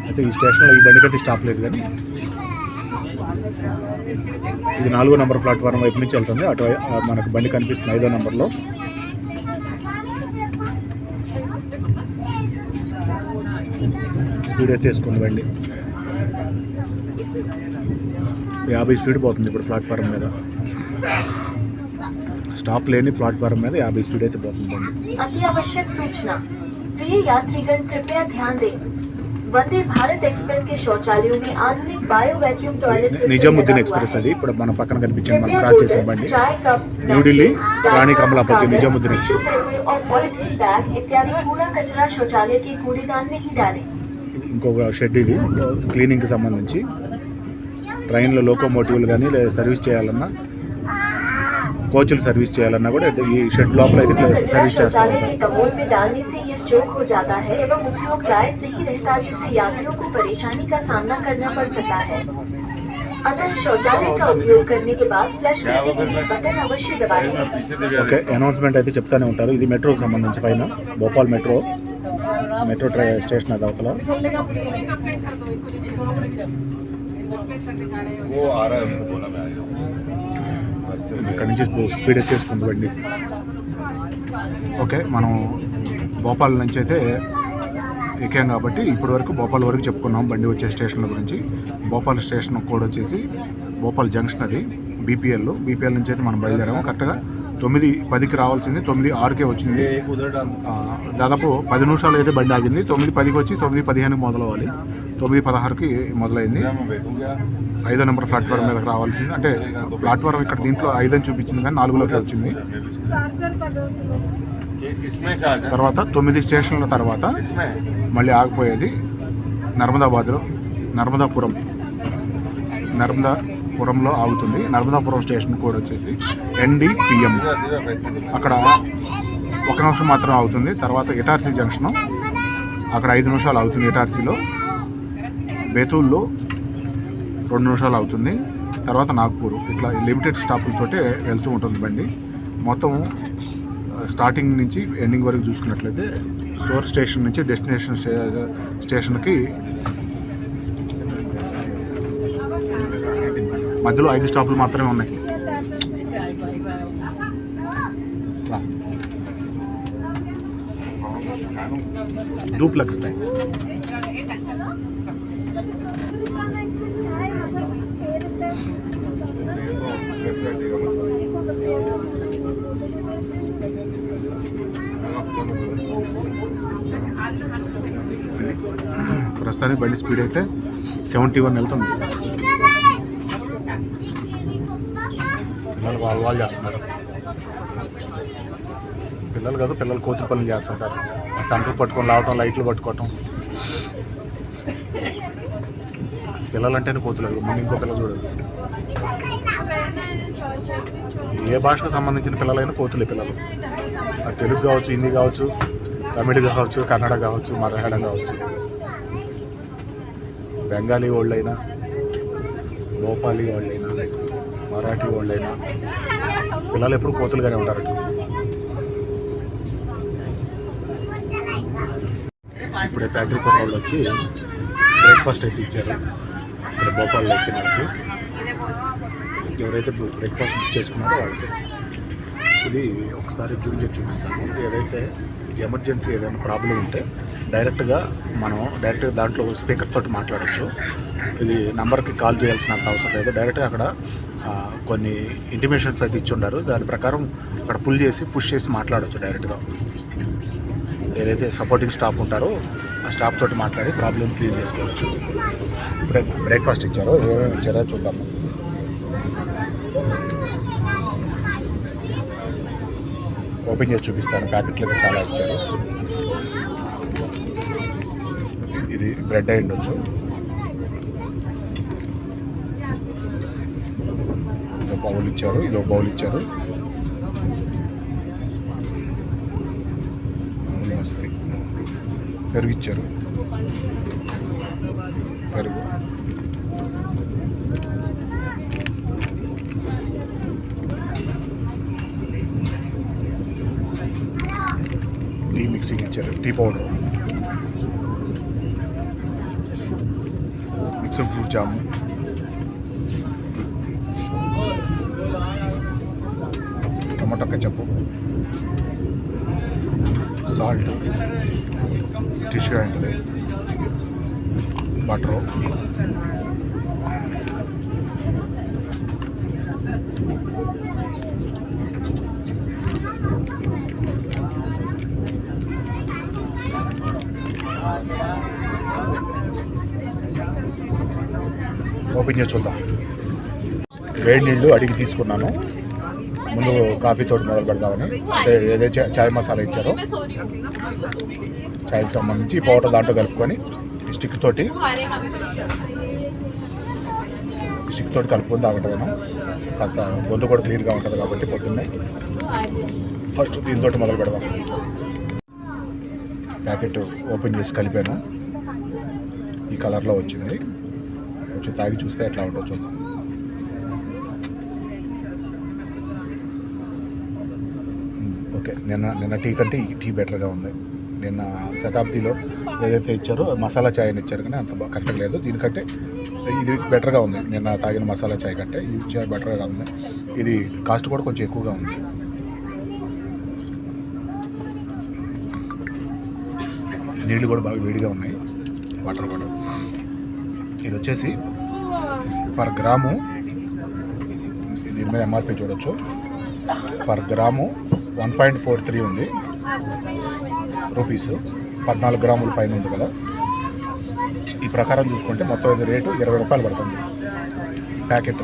అయితే ఈ స్టేషన్లో ఈ బండికైతే స్టాప్ లేదు, కానీ ఇది 4వ నెంబర్ ప్లాట్ఫారం వైపు నుంచి వెళ్తుంది. అటు మనకు బండి కనిపిస్తుంది 5వ నెంబర్లో. స్పీడ్ అయితే వేసుకుంది బండి. 50 స్పీడ్ పోతుంది ఇప్పుడు ప్లాట్ఫారం మీద. స్టాప్ లేని ప్లాట్ఫారం మీద 50 స్పీడ్ అయితే పోతుంది బండి. अति आवश्यक सूचना, प्रिय यात्रीगण कृपया ध्यान दें। वंदे भारत एक्सप्रेस के शौचालयों में आधुनिक bio vacuum toilet system Nizamuddin express అది ఇప్పుడు మన పక్కన కనిపించింది. మనం క్రాస్ చేసాం బండి. న్యూఢిల్లీ రాణి కమలాపతి నిజాముద్దీన్ ఎక్స్ప్రెస్. और पॉलिथीन बैग इत्यादि कूड़ा कचरा शौचालय के कूड़ेदान में ही डालें। ఇంకొక షెడ్ ఇది క్లీనింగ్కి సంబంధించి. ట్రైన్లో లోకోమోటివ్లు కానీ లేదా సర్వీస్ చేయాలన్నా, కోచ్లు సర్వీస్ చేయాలన్నా కూడా ఈ షెడ్ లోపల అయితే సర్వీస్ చేస్తూ ఉంటారు. कमोड में डालने से यह चौक हो जाता है एवं उपयोग लायक नहीं रहता, जिससे यात्रियों को परेशानी का सामना करना पड़ सकता है। अतः शौचालय का उपयोग करने के बाद फ्लश करने के लिए बटन अवश्य दबाएं। ఓకే, అనౌన్స్మెంట్ అయితే చెప్తానే ఉంటారు. ఇది మెట్రోకి సంబంధించి పైన భోపాల్ మెట్రో స్టేషన్ అది అవతల. ఇక్కడ నుంచి స్పీడ్ ఎక్కేసుకుంది బండి. ఓకే, మనం భోపాల్ నుంచి అయితే ఎక్కాం కాబట్టి ఇప్పటి వరకు భోపాల్ వరకు చెప్పుకున్నాం బండి వచ్చే స్టేషన్ల గురించి. భోపాల్ స్టేషన్ కోడ్ వచ్చేసి భోపాల్ జంక్షన్, అది బీపీఎల్ నుంచి అయితే మనం బయలుదేరాము. కరెక్ట్గా 9:10కి రావాల్సింది 9:06కే వచ్చింది. దాదాపు 10 నిమిషాలు అయితే బండి ఆగింది. 9:10కి వచ్చి 9:15కి మొదలవ్వాలి. 9:16కి మొదలైంది. 5వ నెంబర్ ప్లాట్ఫారం మీదకి రావాల్సింది. అంటే ప్లాట్ఫారం ఇక్కడ దీంట్లో 5 అని చూపించింది కానీ 4లోకి వచ్చింది. తర్వాత 9 స్టేషన్ల తర్వాత మళ్ళీ ఆగిపోయేది నర్మదాపురంలో ఆగుతుంది. నర్మదాపురం స్టేషన్ కోడ్ వచ్చేసి NDPM. అక్కడ 1 నిమిషం మాత్రం ఆగుతుంది. తర్వాత ఇటార్సీ జంక్షను, అక్కడ 5 నిమిషాలు ఆగుతుంది ఇటార్సీలో. బేతూల్లో 2 నిమిషాలు అవుతుంది. తర్వాత నాగ్పూర్. ఇట్లా లిమిటెడ్ స్టాపులతోటే వెళ్తూ ఉంటుంది బండి. మొత్తం స్టార్టింగ్ నుంచి ఎండింగ్ వరకు చూసుకున్నట్లయితే సోర్ స్టేషన్ నుంచి డెస్టినేషన్ స్టేషన్కి మధ్యలో 5 స్టాపులు మాత్రమే ఉన్నాయి. धूप लगता है. ప్రస్తుతానికి బండి స్పీడ్ అయితే 71 వెళ్తుంది. పిల్లలు వాళ్ళు చేస్తున్నారు. పిల్లలు కాదు, పిల్లలు కోతుల పనులు చేస్తుంటారు. సెంటర్ పట్టుకొని లావటం, లైట్లు పట్టుకోవటం. పిల్లలంటేనే కోతులు. ముందు ఇంకో పిల్లలు చూడదు. ఏ భాషకు సంబంధించిన పిల్లలైనా కోతులే పిల్లలు. అది తెలుగు కావచ్చు, హిందీ కావచ్చు, తమిళ కావచ్చు, కన్నడ కావచ్చు, మలయాళం కావచ్చు. బెంగాలీ వాళ్ళైనా, భోపాలీ వాళ్ళైనా, మరాఠీ వాళ్ళైనా పిల్లలు ఎప్పుడు కోతులుగానే ఉంటారట. ఇప్పుడే ఫ్యాక్టరీ కొత్త వాళ్ళు వచ్చి బ్రేక్ఫాస్ట్ అయితే ఇచ్చారు. ఇక్కడ భోపాల్లో ఎక్కిన వాళ్ళకి, ఎవరైతే బ్రేక్ఫాస్ట్ చేసుకున్నారో వాళ్ళకి. ఇది ఒకసారి జూమ్ చేసి చూపిస్తాను. ఏదైతే ఎమర్జెన్సీ ఏదైనా ప్రాబ్లం ఉంటే డైరెక్ట్గా దాంట్లో స్పీకర్ తోటి మాట్లాడచ్చు. ఇది నంబర్కి కాల్ చేయాల్సినంత అవసరం లేదు. డైరెక్ట్గా అక్కడ కొన్ని ఇంటిమేషన్స్ అయితే ఇచ్చి ఉండారు. దాని ప్రకారం అక్కడ పుష్ చేసి మాట్లాడచ్చు డైరెక్ట్గా. ఏదైతే సపోర్టింగ్ స్టాఫ్ ఉంటారో ఆ స్టాఫ్ తోటి మాట్లాడి ప్రాబ్లం క్లియర్ చేసుకోవచ్చు. ఇప్పుడే బ్రేక్ఫాస్ట్ ఇచ్చారో, ఏమేమి ఇచ్చారో చూద్దాము. ఓపెన్ చేసి చూపిస్తాను. ప్యాకెట్లు అయితే చాలా ఇచ్చారు. ఇది బ్రెడ్ అయి ఉండొచ్చు. ఇదో బౌల్ ఇచ్చారు, ఇదో బౌల్ ఇచ్చారు. మస్తీ పెరుగు ఇచ్చారు. పెరుగు, టీ మిక్సింగ్ ఇచ్చారు, టీ పౌడర్, మిక్స్డ్ ఫ్రూట్ జాము, టమాటో కెచప్, సాల్ట్, టిష్యూ ఉంటుంది, బటరు, ఓపెన్ చేసి చూద్దాం. వేడి నీళ్ళు అడిగి తీసుకున్నాను. ముందు కాఫీతో మొదలు పెడదామని. అంటే ఏదైతే చాయ్ మసాలా ఇచ్చారో చాయ్కి సంబంధించి ఈ పౌడర్ దాంట్లో కలుపుకొని స్టిక్ తోటి కలుపుకొని తాగటమేనా. కాస్త గొంతు కూడా క్లియర్గా ఉంటుంది కాబట్టి పొద్దున్నే ఫస్ట్ దీంతో మొదలు పెడదాం. ప్యాకెట్ ఓపెన్ చేసి కలిపాను. ఈ కలర్లో వచ్చింది. కొంచెం తాగి చూస్తే ఎట్లా ఉంటుందో చూద్దాం. ఓకే, నిన్న టీ కంటే ఈ టీ బెటర్గా ఉంది. నిన్న శతాబ్దిలో ఏదైతే ఇచ్చారో మసాలా చాయ్ అని ఇచ్చారు, కానీ అంత కరెక్ట్గా లేదు. దీనికంటే ఇది బెటర్గా ఉంది. నిన్న తాగిన మసాలా చాయ్ కంటే ఈ చాయ్ బెటర్గా ఉంది. ఇది కాస్ట్ కూడా కొంచెం ఎక్కువగా ఉంది. నీళ్ళు కూడా బాగా వేడిగా ఉన్నాయి. వాటర్ కూడా. ఇది వచ్చేసి పర్ గ్రాము, దీని మీద ఎంఆర్పి చూడొచ్చు, పర్ గ్రాము 1.43 ఉంది రూపీస్. 14 గ్రాముల పైన ఉంది కదా. ఈ ప్రకారం చూసుకుంటే మొత్తం ఇది రేటు 20 రూపాయలు పడుతుంది ప్యాకెట్.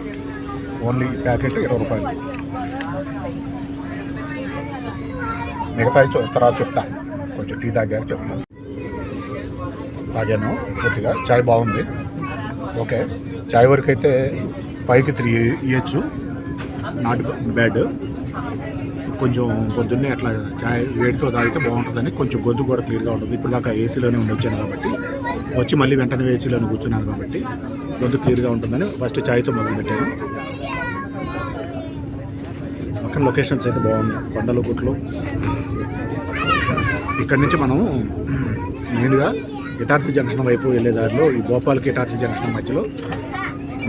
ఓన్లీ ప్యాకెట్ 20 రూపాయలు. మిగతా తర్వాత చెప్తా, కొంచెం టీ తాగాక చెప్తాను. తాగాను పూర్తిగా. చాయ్ బాగుంది. ఓకే, చాయ్ వరకు అయితే 5కి 3 ఇవ్వచ్చు. Not bad. కొంచెం పొద్దున్నే అట్లా చాయ్ వేడితో తాగితే బాగుంటుందని కొంచెం గొంతు కూడా క్లియర్గా ఉంటుంది. ఇప్పుడు దాకా ఏసీలోనే వచ్చాను కాబట్టి, వచ్చి మళ్ళీ వెంటనే ఏసీలోనే కూర్చున్నాను కాబట్టి గొంతు క్లియర్గా ఉంటుందని ఫస్ట్ చాయ్తో మొదలుపెట్టాను. పక్కన లొకేషన్స్ అయితే బాగుంది. కొండలు, గుట్లు. ఇక్కడి నుంచి మనం మెయిన్గా ఇటార్సీ జంక్షన్ వైపు వెళ్ళే దారిలో, ఈ భోపాల్కి ఇటార్సీ జంక్షన్ మధ్యలో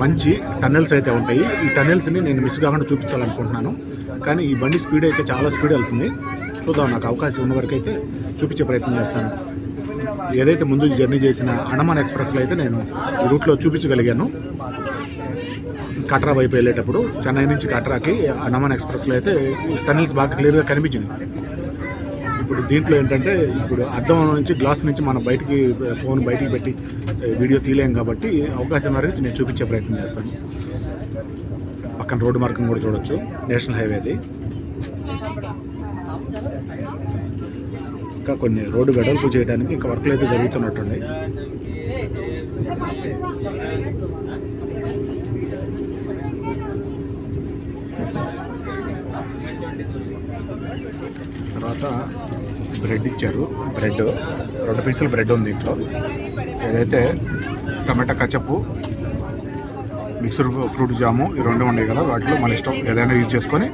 మంచి టన్నెల్స్ అయితే ఉంటాయి. ఈ టన్నెల్స్ని నేను మిస్ కాకుండా చూపించాలనుకుంటున్నాను, కానీ ఈ బండి స్పీడ్ అయితే చాలా స్పీడ్ వెళ్తుంది. చూద్దాం, నాకు అవకాశం ఉన్న వరకు అయితే చూపించే ప్రయత్నం చేస్తాను. ఏదైతే ముందు జర్నీ చేసిన అండమాన్ ఎక్స్ప్రెస్లో అయితే నేను ఈ రూట్లో చూపించగలిగాను. కట్రా వైపు వెళ్ళేటప్పుడు చెన్నై నుంచి కట్రాకి అండమాన్ ఎక్స్ప్రెస్లో అయితే టన్నెల్స్ బాగా క్లియర్గా కనిపించింది. ఇప్పుడు దీంట్లో ఏంటంటే, ఇప్పుడు అద్దం నుంచి గ్లాస్ నుంచి మనం ఫోన్ బయటికి పెట్టి వీడియో తీయలేం కాబట్టి అవకాశం వరకు నేను చూపించే ప్రయత్నం చేస్తాను. పక్కన రోడ్డు మార్గం కూడా చూడొచ్చు, నేషనల్ హైవే అది. ఇంకా కొన్ని రోడ్డు వెడల్పు చేయడానికి ఇంకా వర్క్లు అయితే జరుగుతున్నట్టుంది. తర్వాత బ్రెడ్ ఇచ్చారు. బ్రెడ్ 2 పీసులు బ్రెడ్ ఉంది ఇంట్లో. ఏదైతే టమాటా కచప్పు, మిక్స్డ్ ఫ్రూట్ జాము ఈ రెండు ఉన్నాయి కదా, వాటిలో మన ఇష్టం ఏదైనా యూజ్ చేసుకొని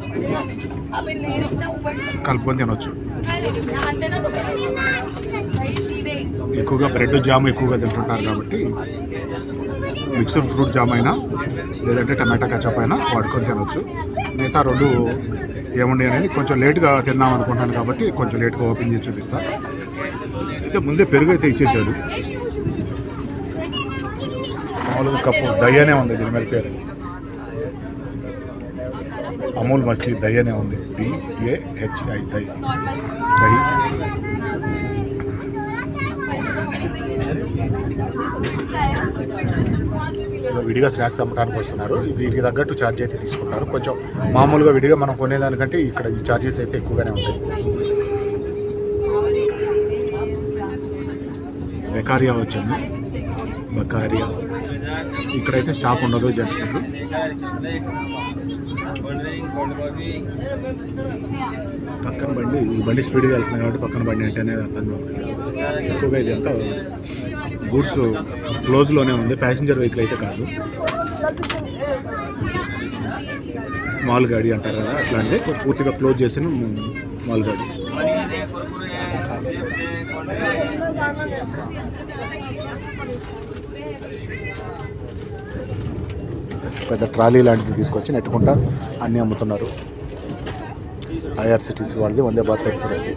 కలుపుకొని తినొచ్చు. ఎక్కువగా బ్రెడ్ జాము ఎక్కువగా తింటుంటారు కాబట్టి మిక్స్డ్ ఫ్రూట్ జామ్ అయినా లేదంటే టమాటా కచప్ అయినా వాడుకొని తినొచ్చు. మిగతా రెండు ఏముంది అనేది కొంచెం లేట్గా తిందాం అనుకుంటాను కాబట్టి కొంచెం లేట్గా ఓపెన్ చేసి చూపిస్తాను. అయితే ముందే పెరుగు అయితే ఇచ్చేసాడు. మామూలుగా కప్పు దయ్యనే ఉంది, దీని మీద పేరు అమూల్ మస్లీ దయ్యనే ఉంది, DAHI దయ్యి. విడిగా స్నాక్స్ అమ్మడానికి వస్తున్నారు. వీటికి తగ్గట్టు ఛార్జ్ అయితే తీసుకుంటారు. కొంచెం మామూలుగా విడిగా మనం కొనేదానికంటే ఇక్కడ ఈ ఛార్జెస్ అయితే ఎక్కువగానే ఉంటాయి. బెకారియా వచ్చింది, బకారియా ఇక్కడైతే స్టాప్ ఉండదు జంక్షన్లో. పక్కన బండి, ఈ బండి స్పీడ్గా వెళ్తున్నాయి కాబట్టి పక్కన బండి అంటేనే అర్థం కావట్లేదు. ఎక్కువగా ఇది అంతా గూడ్స్ క్లోజ్లోనే ఉంది, ప్యాసింజర్ వెహికల్ అయితే కాదు. మాల్ గాడి అంటారు కదా అట్లాంటి పూర్తిగా క్లోజ్ చేసిన మాల్ గాడి. పెద్ద ట్రాలీ లాంటిది తీసుకొచ్చి నెట్టుకుంటా అన్నీ అమ్ముతున్నారు. IRCTC వాళ్ళది, వందే భారత్ ఎక్స్ప్రెస్.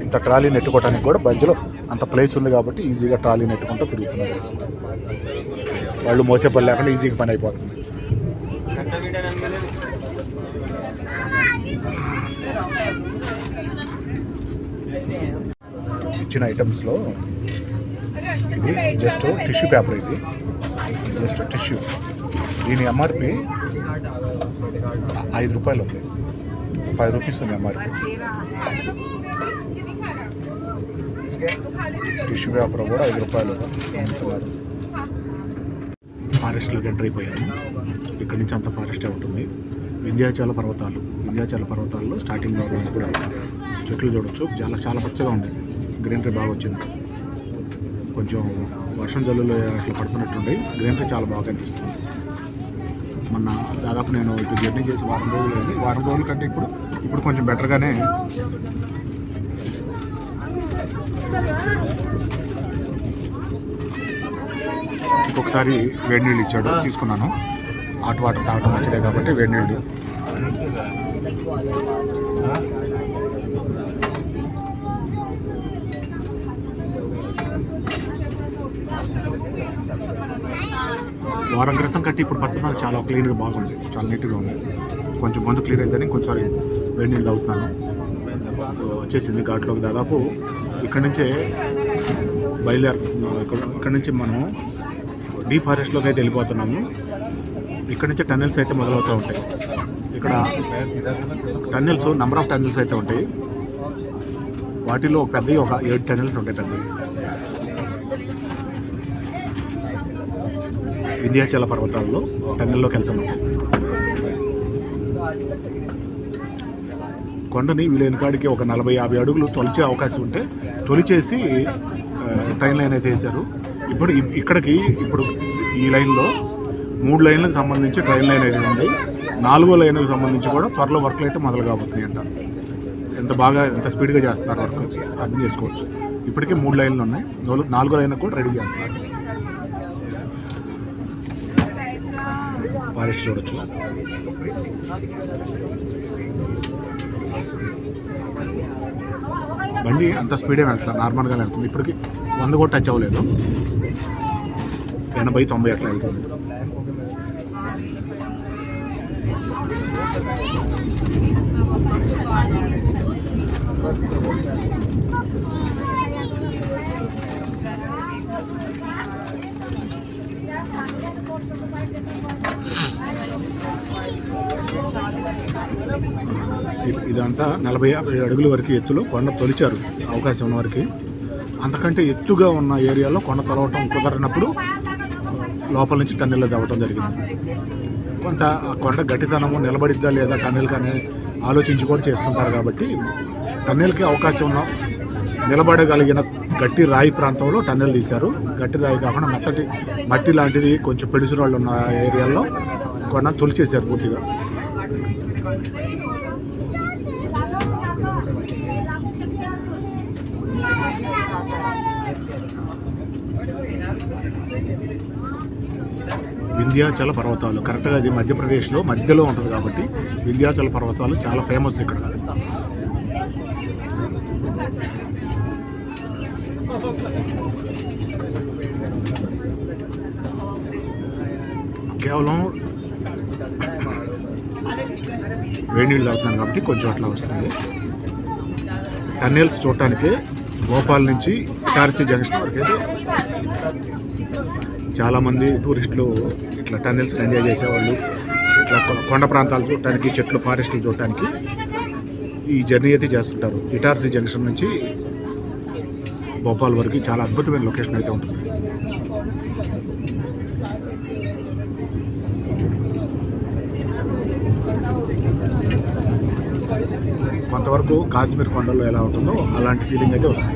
ఇంత ట్రాలీ నెట్టుకోవడానికి కూడా మధ్యలో అంత ప్లేస్ ఉంది కాబట్టి ఈజీగా ట్రాలీ నెట్టుకుంటూ తిరుగుతున్నారు. వాళ్ళు మోసే పని లేకుండా ఈజీగా పని అయిపోతుంది. ఇచ్చిన ఐటమ్స్లో ఇది జస్ట్ టిష్యూ పేపర్, ఇది జస్ట్ టిష్యూ. దీని MRP 5 రూపాయలు ఉంది, 5 రూపీస్ ఉంది MRP. టిష్యూ పేపర్ కూడా 5 రూపాయలు అమ్ముతున్నారు. ఫారెస్ట్లోకి ఎంటర్ అయిపోయాము. ఇక్కడి నుంచి అంత ఫారెస్టే ఉంటుంది. వింధ్యాచల పర్వతాల్లో స్టార్టింగ్లో కూడా చెట్లు చూడొచ్చు. చాలా పచ్చగా ఉన్నాయి, గ్రీనరీ బాగా వచ్చింది. కొంచెం వర్షం జల్లులో అట్లా పడుతున్నట్టుండి గ్రీనరీ చాలా బాగా అనిపిస్తుంది. మొన్న దాదాపు నేను ఇటు జర్నీ చేసి వారం రోజుల కంటే ఇప్పుడు కొంచెం బెటర్గానే ఇంకొకసారి వేడి నీళ్ళు ఇచ్చాడు, తీసుకున్నాను. హాట్ వాటర్ తాగడం మంచిదే కాబట్టి వేడి నీళ్ళు. వారం క్రితం కంటే ఇప్పుడు పచ్చదనం చాలా క్లీన్గా బాగుంది, చాలా నీట్గా ఉంది. కొంచెం గొంతు క్లియర్ అయితేనే కొంచెం వేడి నీళ్ళు తాగుతున్నాను. వచ్చేసింది ఘాట్లోకి. దాదాపు ఇక్కడి నుంచే బయలుదేరుతున్నాం. ఇక్కడ నుంచి మనం డీప్ ఫారెస్ట్లోకి అయితే వెళ్ళిపోతున్నాము. ఇక్కడ నుంచి టన్నెల్స్ అయితే మొదలవుతూ ఉంటాయి. ఇక్కడ టన్నెల్స్, నెంబర్ ఆఫ్ టన్నెల్స్ అయితే ఉంటాయి. వాటిలో పెద్దవి ఒక 7 టన్నెల్స్ ఉంటాయి పెద్దవి. వింధ్యాచల పర్వతాల్లో టన్నెల్లోకి వెళ్తున్నాం. కొండని వీలైన కాడికి ఒక 40-50 అడుగులు తొలిచే అవకాశం ఉంటే తొలిచేసి ట్రైన్ లైన్ అయితే వేశారు. ఇప్పుడు ఈ లైన్లో 3 లైన్లకు సంబంధించి ట్రైన్ లైన్ అయితే ఉంది. 4వ లైన్కి సంబంధించి కూడా త్వరలో వర్క్లు అయితే మొదలు కాబోతున్నాయి అంట. ఎంత స్పీడ్గా చేస్తున్నారు వర్క్ అర్థం చేసుకోవచ్చు. ఇప్పటికే 3 లైన్లు ఉన్నాయి, 4వ లైన్ కూడా రెడీ చేస్తున్నారు. ఫారెస్ట్ చూడొచ్చు. బండి అంత స్పీడే వెళ్ళట్లా, నార్మల్గానే వెళ్తుంది. ఇప్పటికి 100 కూడా టచ్ అవ్వలేదు, 80-90 అట్లా వెళ్తుంది. ఇదంతా 40-50 అడుగుల వరకు ఎత్తులో కొండ తొలిచారు అవకాశం ఉన్న వరకు. అంతకంటే ఎత్తుగా ఉన్న ఏరియాలో కొండ తొలవటం కుదరనప్పుడు లోపల నుంచి టన్నెల్లో తవ్వటం జరిగింది. కొంత కొండ గట్టితనము నిలబడిద్దా లేదా టన్నెల్ కానీ ఆలోచించి కూడా చేస్తుంటారు కాబట్టి టన్నెల్కి అవకాశం ఉన్న నిలబడగలిగిన గట్టి రాయి ప్రాంతంలో టన్నెల్ తీశారు. గట్టి రాయి కాకుండా మెత్తటి మట్టి లాంటిది కొంచెం పెడుసురాళ్ళు ఉన్న ఏరియాలో కొండ తొలిచేశారు పూర్తిగా. వింధ్యాచల పర్వతాలు కరెక్ట్గా అది మధ్యప్రదేశ్లో మధ్యలో ఉంటుంది కాబట్టి వింధ్యాచల పర్వతాలు చాలా ఫేమస్ ఇక్కడ. కేవలం వేడి నీళ్ళు తాగుతున్నాను కాబట్టి కొంచెం అట్లా వస్తుంది. టన్నెల్స్ చూడటానికి భోపాల్ నుంచి ఇటార్సీ జంక్షన్ వరకు అయితే చాలామంది టూరిస్టులు ఇట్లా టన్నెల్స్ ఎంజాయ్ చేసేవాళ్ళు, ఇట్లా కొండ ప్రాంతాలు చూడటానికి, చెట్లు ఫారెస్ట్లు చూడటానికి ఈ జర్నీ అయితే చేస్తుంటారు. ఇటార్సీ జంక్షన్ నుంచి భోపాల్ వరకు చాలా అద్భుతమైన లొకేషన్ అయితే ఉంటుంది. కొంతవరకు కాశ్మీర్ కొండల్లో ఎలా ఉంటుందో అలాంటి ఫీలింగ్ అయితే వస్తుంది.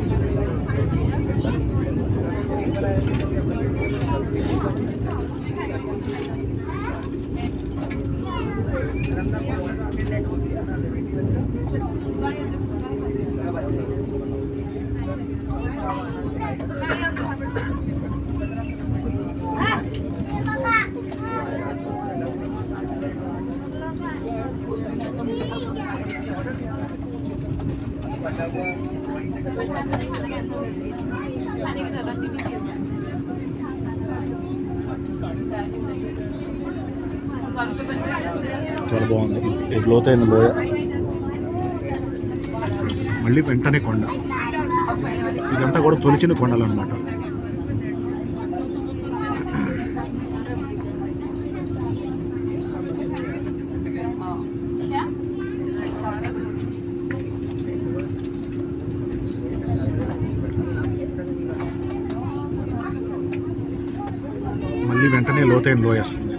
చాలా బాగుంది. ఇది లోతైన లోయ, మళ్ళీ వెంటనే కొండ. ఇదంతా కూడా తొలిచిన కొండలు అన్నమాట. మళ్ళీ వెంటనే లోతైన లోయ వస్తుంది.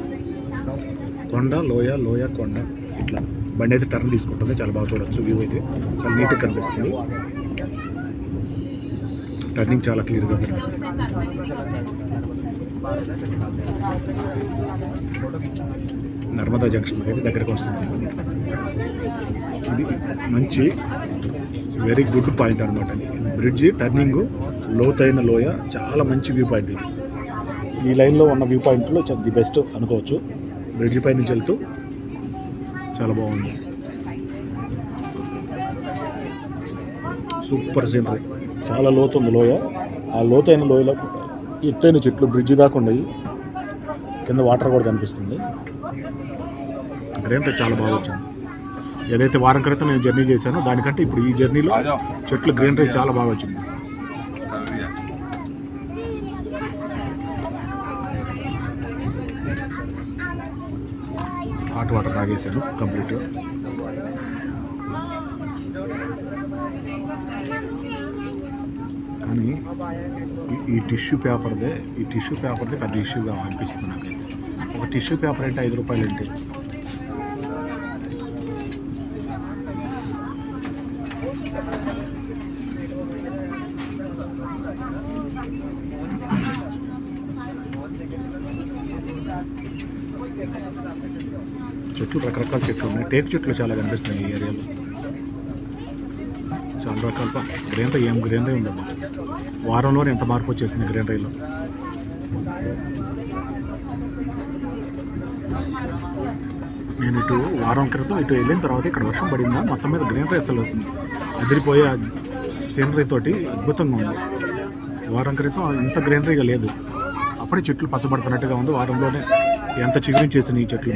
కొండ, లోయ, లోయ, కొండ, ఇట్లా బండి అయితే టర్న్ తీసుకుంటుంది. చాలా బాగా చూడొచ్చు. వ్యూ అయితే చాలా నీట్గా కనిపిస్తుంది. టర్నింగ్ చాలా క్లియర్గా కనిపిస్తుంది. నర్మదా జంక్షన్ అయితే దగ్గరికి వస్తుంది. ఇది మంచి వెరీ గుడ్ పాయింట్ అనమాట. బ్రిడ్జి టర్నింగ్, లోతైన లోయ, చాలా మంచి వ్యూ పాయింట్ ఇది. ఈ లైన్లో ఉన్న వ్యూ పాయింట్లో ది బెస్ట్ అనుకోవచ్చు. బ్రిడ్జి పై నుంచి వెళ్తూ చాలా బాగుంది. Super scenery. చాలా లోతుంది లోయ. ఆ లోతైన లోయలో ఎత్తైన చెట్లు బ్రిడ్జి దాకా ఉన్నాయి. కింద వాటర్ కూడా కనిపిస్తుంది. గ్రీనరీ చాలా బాగా వచ్చింది. ఏదైతే వారం క్రితం నేను జర్నీ చేశానో దానికంటే ఇప్పుడు ఈ జర్నీలో చెట్లు గ్రీనరీ చాలా బాగా వచ్చింది. హాట్ వాటర్ తాగేశాను కంప్లీట్గా. కానీ ఈ టిష్యూ పేపర్దే పెద్ద ఇష్యూగా అనిపిస్తుంది నాకైతే. ఒక టిష్యూ పేపర్ అంటే 5 రూపాయలు ఏంటి? చెట్లు రకరకాల చెట్లు ఉన్నాయి. టేక్ చెట్లు చాలా కనిపిస్తున్నాయి ఈ ఏరియాలో. చాలా రకాల గ్రీనరీ. ఏం గ్రీనరీ ఉందమ్మా! వారంలోనే ఎంత మార్పు వచ్చేసింది గ్రీనరీలో. నేను ఇటు వారం క్రితం ఇటు వెళ్ళిన తర్వాత ఇక్కడ వర్షం పడిందా, మొత్తం మీద గ్రీనరీ అసలు అదిరిపోయే సీనరీ తోటి అద్భుతంగా ఉంది. వారం క్రితం ఇంత గ్రీనరీగా లేదు. అప్పుడే చెట్లు పచ్చబడుతున్నట్టుగా ఉంది. వారంలోనే ఎంత చిగురించేసిన ఈ చెట్లు.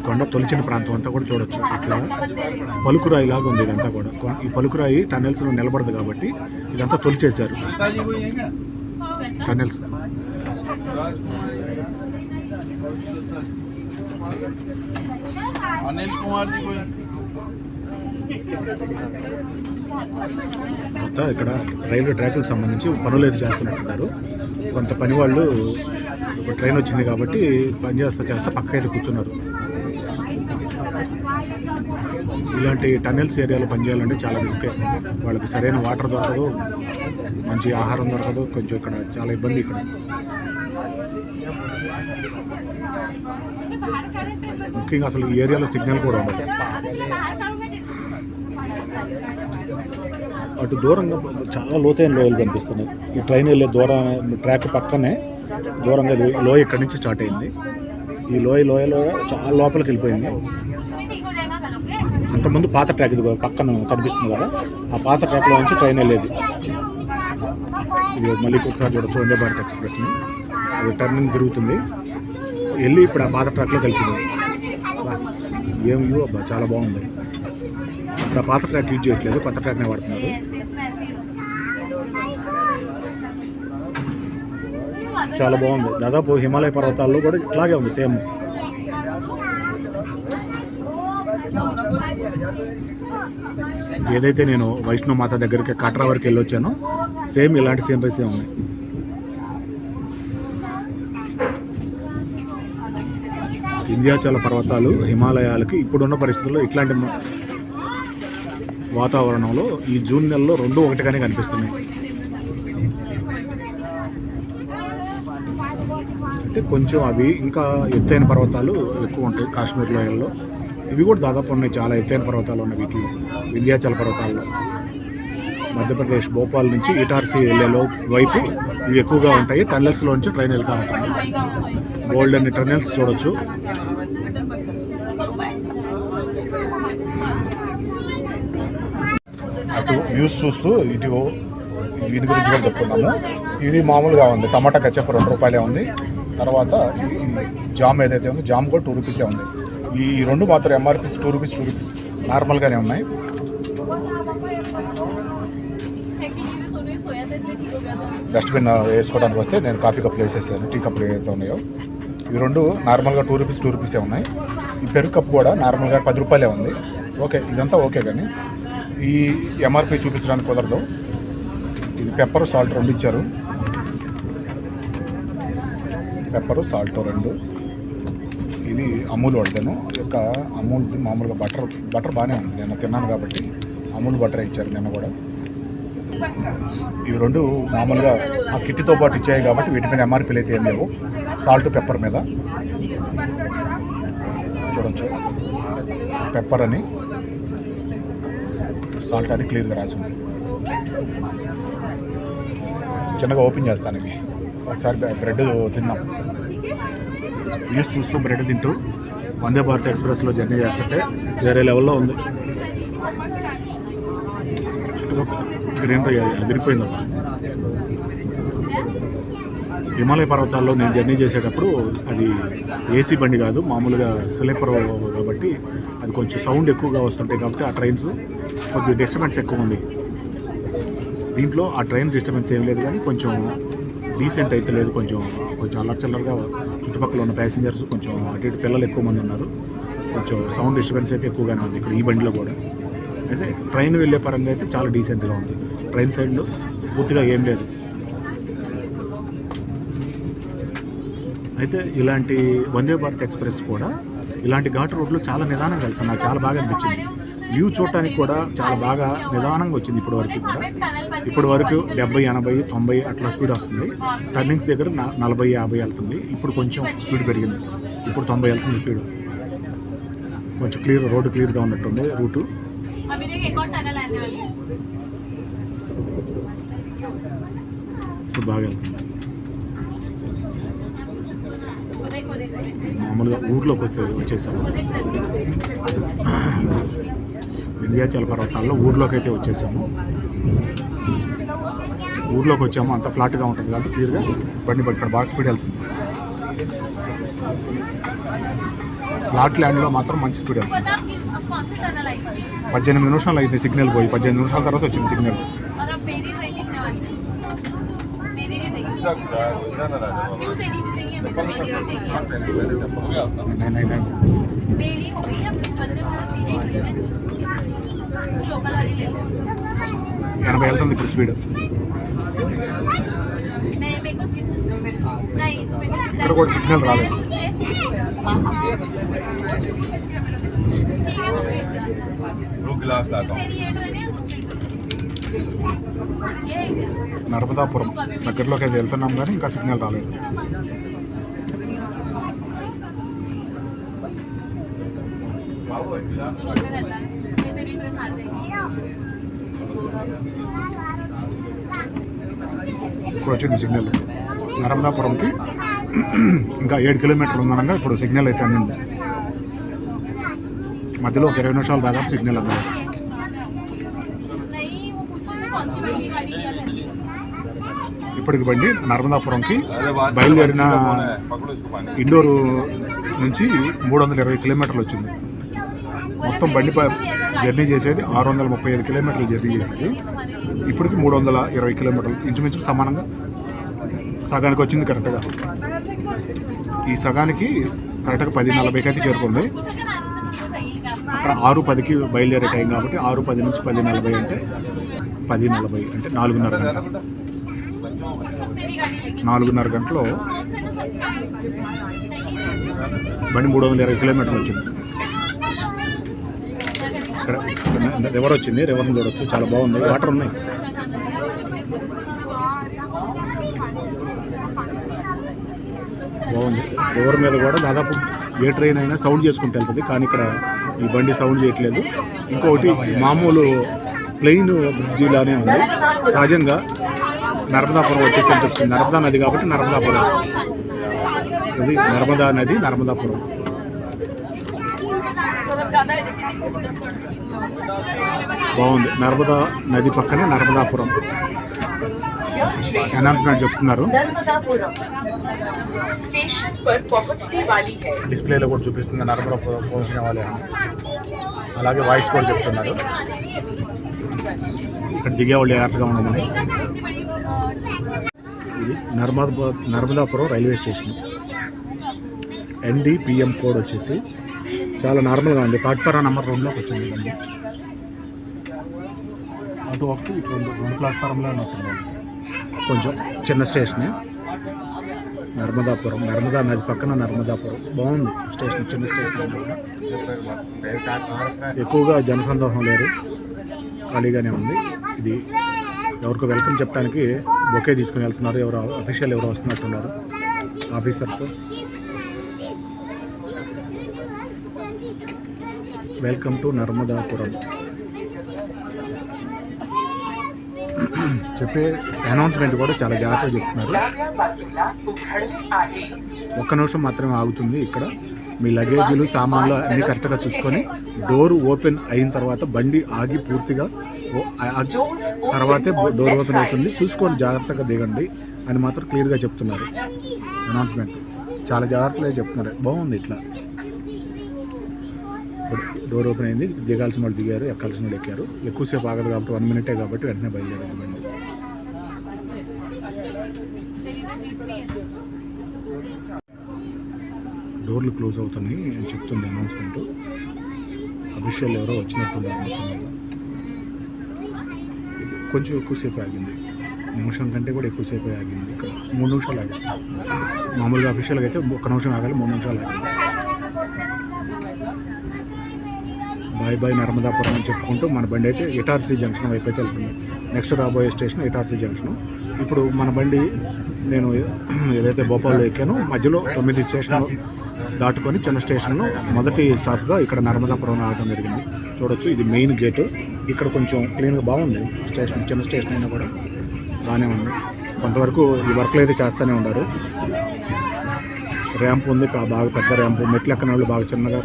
కొండ తొలిచిన ప్రాంతం అంతా కూడా చూడొచ్చు. ఇట్లా పలుకురాయి లాగా ఉంది ఇదంతా కూడా. ఈ పలుకురాయి టన్నెల్స్లో నిలబడదు కాబట్టి ఇదంతా తొలిచేశారు టన్నెల్స్. अनिल कुमार जी को కొత్త ఇక్కడ రైల్వే ట్రాక్కి సంబంధించి పనులు అయితే చేస్తున్నట్టున్నారు. కొంత పని వాళ్ళు ఒక ట్రైన్ వచ్చింది కాబట్టి పని చేస్తా పక్కకైతే కూర్చున్నారు. ఇలాంటి టన్నెల్స్ ఏరియాలో పనిచేయాలంటే చాలా రిస్కే. వాళ్ళకి సరైన వాటర్ దొరకదు, మంచి ఆహారం దొరకదు. కొంచెం ఇక్కడ చాలా ఇబ్బంది. ఇక్కడ ముఖ్యంగా అసలు ఈ ఏరియాలో సిగ్నల్ కూడా ఉండదు. అటు దూరంగా చాలా లోతైన లోయలు కనిపిస్తున్నాయి. ఈ ట్రైన్ వెళ్ళే ట్రాక్ పక్కనే దూరంగా లోయ ఇక్కడి నుంచి స్టార్ట్ అయింది. ఈ లోయలో చాలా లోపలికి వెళ్ళిపోయింది. అంతకుముందు పాత ట్రాక్ ఇది పక్కన కనిపిస్తుంది కదా, ఆ పాత ట్రాక్లో నుంచి ట్రైన్ వెళ్ళేది. ఇది మళ్ళీ ఒకసారి చూడొచ్చు వందే భారత్ ఎక్స్ప్రెస్ని. అది టర్నింగ్ తిరుగుతుంది, వెళ్ళి ఇప్పుడు ఆ పాత ట్రాక్లో కలిసింది. ఏం వ్యూ అబ్బా, చాలా బాగుంది. ఇప్పుడు ఆ పాత ట్రాక్ యూజ్ చేయట్లేదు, కొత్త ట్రాక్నే వాడుతున్నారు. చాలా బాగుంది. దాదాపు హిమాలయ పర్వతాల్లో కూడా ఇట్లాగే ఉంది సేమ్. ఏదైతే నేను వైష్ణవ మాత దగ్గరికి కట్రా వరకు వెళ్ళొచ్చానో సేమ్ ఇలాంటి సీనరీసే ఉన్నాయి. వింధ్యాచల పర్వతాలు హిమాలయాలకి ఇప్పుడున్న పరిస్థితుల్లో ఇట్లాంటి వాతావరణంలో ఈ జూన్ నెలలో రెండు ఒకటిగానే కనిపిస్తున్నాయి. అయితే కొంచెం అవి ఇంకా ఎత్తైన పర్వతాలు ఎక్కువ ఉంటాయి కాశ్మీర్ లోయల్లో. ఇవి కూడా దాదాపు ఉన్నాయి, చాలా ఎత్తైన పర్వతాలు ఉన్నాయి వీటిలో. వింధ్యాచల పర్వతాల్లో మధ్యప్రదేశ్ భోపాల్ నుంచి ఇటార్సీ వెళ్ళే వైపు ఇవి ఎక్కువగా ఉంటాయి. టన్నెల్స్లోంచి ట్రైన్ వెళ్తూ ఉంటుంది. గోల్డ్ అన్ని టన్నెల్స్ చూడొచ్చు. అటు వ్యూస్ చూస్తూ ఇటు దీని గురించి కూడా చెప్పుకున్నాము. ఇది మామూలుగా ఉంది, టమాటా కచ్చప్ 2 రూపాయలే ఉంది. తర్వాత జామ్ ఏదైతే ఉందో జామ్ కూడా 2 రూపీసే ఉంది. ఈ రెండు మాత్రం ఎంఆర్పీస్ 2 రూపీస్ నార్మల్గానే ఉన్నాయి. డస్ట్బిన్ వేసుకోవడానికి వస్తే నేను కాఫీ కప్పులు వేసేసాను, టీ కప్పులు ఏదైతే ఉన్నాయో. ఇవి రెండు నార్మల్గా 2 రూపీసే ఉన్నాయి. ఈ పెరుగు కప్పు కూడా నార్మల్గా 10 రూపాయలే ఉంది. ఓకే, ఇదంతా ఓకే. కానీ ఈ ఎంఆర్పీ చూపించడానికి కుదరదు. ఇది పెప్పర్ సాల్ట్ 2 ఇచ్చారు. Pepper salt 2. ఇది అమూల్ వాడతాను. యొక్క అమూల్ మామూలుగా బటర్ బాగానే ఉంది, నేను తిన్నాను కాబట్టి అమూల్ బటర్ ఇచ్చారు నిన్న కూడా. ఇవి రెండు మామూలుగా ఆ కిట్టితో పాటు ఇచ్చాయి కాబట్టి వీటి మీద ఎంఆర్పీలు అయితే ఏం లేవు. సాల్ట్ పెప్పర్ మీద చూడొచ్చు, పెప్పర్ అని సాల్ట్ అని క్లియర్గా రాసి ఉంది. చిన్నగా ఓపెన్ చేస్తాను. ఇవి ఒకసారి బ్రెడ్ తిన్నాం. వ్యూస్ చూస్తూ బ్రెడ్ తింటూ వందే భారత్ ఎక్స్ప్రెస్లో జర్నీ చేస్తుంటే వేరే లెవెల్లో ఉంది. చుట్టుపక్కల గ్రీనరీ అదిరిపోయింది. హిమాలయ పర్వతాల్లో నేను జర్నీ చేసేటప్పుడు అది ఏసీ బండి కాదు, మామూలుగా స్లీపర్ కాబట్టి అది కొంచెం సౌండ్ ఎక్కువగా వస్తుంటాయి. కాబట్టి ఆ ట్రైన్స్ కొద్దిగా డిస్టర్బెన్స్ ఎక్కువ ఉంది. దీంట్లో ఆ ట్రైన్ డిస్టర్బెన్స్ ఏం లేదు, కానీ కొంచెం డీసెంట్ అయితే లేదు. కొంచెం అల్లర్చల్లర్గా చుట్టుపక్కల ఉన్న ప్యాసింజర్స్ కొంచెం అటు ఇటు పిల్లలు ఎక్కువ మంది ఉన్నారు. కొంచెం సౌండ్ డిస్టర్బెన్స్ అయితే ఎక్కువగానే ఉంది ఇక్కడ ఈ బండిలో కూడా. అయితే ట్రైన్ వెళ్ళే పరంగా అయితే చాలా డీసెంట్గా ఉంది. ట్రైన్ సైడ్లో పూర్తిగా ఏం లేదు. అయితే ఇలాంటి వందే భారత్ ఎక్స్ప్రెస్ కూడా ఇలాంటి ఘాట్ రోడ్లు చాలా నిదానంగా వెళ్తుంది. నాకు చాలా బాగా అనిపించింది. వ్యూ చూడటానికి కూడా చాలా బాగా నిదానంగా వచ్చింది. ఇప్పటి వరకు 70, 80, 90 అట్లా స్పీడ్ వస్తుంది. టర్నింగ్స్ దగ్గర 40, 50 వెళ్తుంది. ఇప్పుడు కొంచెం స్పీడ్ పెరిగింది, ఇప్పుడు 90 వెళ్తుంది స్పీడ్. కొంచెం రోడ్డు క్లియర్గా ఉన్నట్టుంది రూటు. ఇప్పుడు బాగా వెళ్తుంది. మామూలుగా ఊర్లోకి వచ్చేసాము. వింధ్యాచల పర్వతాల్లో ఊర్లోకి అయితే వచ్చేసాము. ఊర్లోకి వచ్చాము, అంత ఫ్లాట్గా ఉంటుంది కాబట్టి క్లియర్గా బండి ఇక్కడ బాగా స్పీడ్ వెళ్తుంది. ఫ్లాట్ ల్యాండ్లో మాత్రం మంచి స్పీడ్ వెళ్తుంది. 18 నిమిషాలు అయింది సిగ్నల్ పోయి, 18 నిమిషాల తర్వాత వచ్చింది సిగ్నల్. क्यों तेरी भी चाहिए मेरी हो जाएगी अब। नहीं मेरी हो गई अब बंदे को मेरी ट्रेन है लोकल वाली ले लो 80 వెళ్తుంది ఇప్పుడు స్పీడ్ नहीं मेरे को नहीं तो मेरे को ఇక్కడ కూడా సిగ్నల్ రాలేదు ठीक है तू भेज दो गिलास लाता हूँ तेरी ये ट्रेन है दूसरी ये है क्या? నర్మదాపురం దగ్గరలోకి అయితే వెళ్తున్నాం కానీ ఇంకా సిగ్నల్ రాలేదు ये तेरी ट्रेन आ जाएगी ఇప్పుడు వచ్చింది సిగ్నల్ నర్మదాపురంకి ఇంకా 7 కిలోమీటర్లు ఉందనగా ఇప్పుడు సిగ్నల్ అయితే అందింది మధ్యలో ఒక 20 నిమిషాలు దాదాపు సిగ్నల్ అందింది नहीं वो पूछो तो कौन सी वाली गाड़ी किया था ఇప్పటికి బండి నర్మదాపురంకి బయలుదేరిన पकड़ो इसको पानी ఇండోరు నుంచి 320 కిలోమీటర్లు వచ్చింది మొత్తం బండి జర్నీ చేసేది 635 కిలోమీటర్లు జర్నీ చేసేది ఇప్పటికి 320 కిలోమీటర్లు ఇంచుమించు సమానంగా సగానికి వచ్చింది కరెక్ట్గా ఈ సగానికి కరెక్ట్గా 10:40కి అయితే చేరుకుంది అక్కడ 6:10కి బయలుదేరే టైం కాబట్టి 6:10 నుంచి 10:40 అంటే 10:40 అంటే 4:30 గంట 4:30 గంటలో బండి 320 కిలోమీటర్లు వచ్చింది ఇక్కడ రివర్ వచ్చింది రివర్ని చూడొచ్చు చాలా బాగుంది వాటర్ ఉన్నాయి బాగుంది రివర్ మీద కూడా దాదాపు ఏ ట్రైన్ అయినా సౌండ్ చేసుకుంటూ వెళ్తుంది కానీ ఇక్కడ ఈ బండి సౌండ్ చేయట్లేదు ఇంకొకటి మామూలు ప్లెయిన్ బ్రిడ్జిలానే ఉంది సహజంగా నర్మదాపురం వచ్చేసి చెప్తుంది నర్మదా నది కాబట్టి నర్మదాపురం ఇది నర్మదా నది నర్మదాపురం బాగుంది నర్మదా నది పక్కనే నర్మదాపురం అనౌన్స్మెంట్ చెప్తున్నారు नर्मदापुरम स्टेशन पर पहुंचने वाली है డిస్ప్లేలో కూడా చూపిస్తుంది నర్మదాపురం పਹੁంచిన వాళ్ళే అని. అలాగే వాయిస్ కూడా చెప్తున్నారు ఇక్కడ దిగేవాళ్ళు జాగ్రత్తగా ఉండమని ఇది Narmadapuram railway station NDPM code వచ్చేసి చాలా నార్మల్గా ఉంది ప్లాట్ఫారం నెంబర్ 2లోకి వచ్చింది బండి అటు ఒకటి ఇటు రెండు ప్లాట్ఫారంలో ఉంటుంది కొంచెం చిన్న స్టేషనే నర్మదాపురం నర్మదా నది పక్కన నర్మదాపురం బాగుంది స్టేషన్ చిన్న స్టేషన్ ఎక్కువగా జనసందోహం లేరు ఖాళీగానే ఉంది ఇది ఎవరికి వెల్కమ్ చెప్పడానికి బొకే తీసుకుని వెళ్తున్నారు ఎవరు అఫీషియల్ ఎవరు వస్తున్నట్టున్నారు ఆఫీసర్స్ వెల్కమ్ టు నర్మదాపురం చెప్పే అనౌన్స్మెంట్ కూడా చాలా జాగ్రత్తగా చెప్తున్నారు ఒక్క నిమిషం మాత్రమే ఆగుతుంది ఇక్కడ మీ లగేజీలు సామాన్లు అన్నీ కరెక్ట్గా చూసుకొని డోర్ ఓపెన్ అయిన తర్వాత బండి ఆగి పూర్తిగా తర్వాతే డోర్ ఓపెన్ అవుతుంది చూసుకొని జాగ్రత్తగా దిగండి అని మాత్రం క్లియర్గా చెప్తున్నారు అనౌన్స్మెంట్ చాలా జాగ్రత్తగా చెప్తున్నారు బాగుంది ఇట్లా డోర్ ఓపెన్ అయింది దిగాల్సిన వాళ్ళు దిగారు ఎక్కాల్సిన వాళ్ళు ఎక్కారు ఎక్కువసేపు ఆగదు కాబట్టి 1 మినిటే కాబట్టి వెంటనే బయలుదేరింది బండి డోర్లు క్లోజ్ అవుతున్నాయి అని చెప్తుంది అనౌన్స్మెంట్ అఫీషియల్ ఎవరో వచ్చినట్టున్నారు కొంచెం ఎక్కువసేపు ఆగింది నిమిషం కంటే కూడా ఎక్కువసేపు ఆగింది ఇక్కడ 3 నిమిషాలు ఆగింది మామూలుగా అఫీషియల్గా అయితే 1 నిమిషం ఆగాలి 3 నిమిషాలు ఆగింది బాయ్ నర్మదాపురం అని చెప్పుకుంటూ మన బండి అయితే ఇటార్సీ జంక్షన్ వైపు అయితే వెళ్తుంది నెక్స్ట్ రాబోయే స్టేషన్ ఇటార్సీ జంక్షన్ ఇప్పుడు మన బండి నేను ఏదైతే భోపాల్లో ఎక్కానో మధ్యలో 9 స్టేషన్లు దాటుకొని చిన్న స్టేషన్లో మొదటి స్టాప్గా ఇక్కడ నర్మదాపురం రావడం జరిగింది చూడొచ్చు ఇది మెయిన్ గేటు ఇక్కడ కొంచెం క్లీన్గా బాగుంది స్టేషన్ చిన్న స్టేషన్ అయినా కూడా బాగానే ఉంది కొంతవరకు ఈ వర్క్లు అయితే చేస్తూనే ఉన్నారు ర్యాంప్ ఉంది బాగా పెద్ద ర్యాంపు మెట్లు ఎక్కని వాళ్ళు బాగా చిన్నగా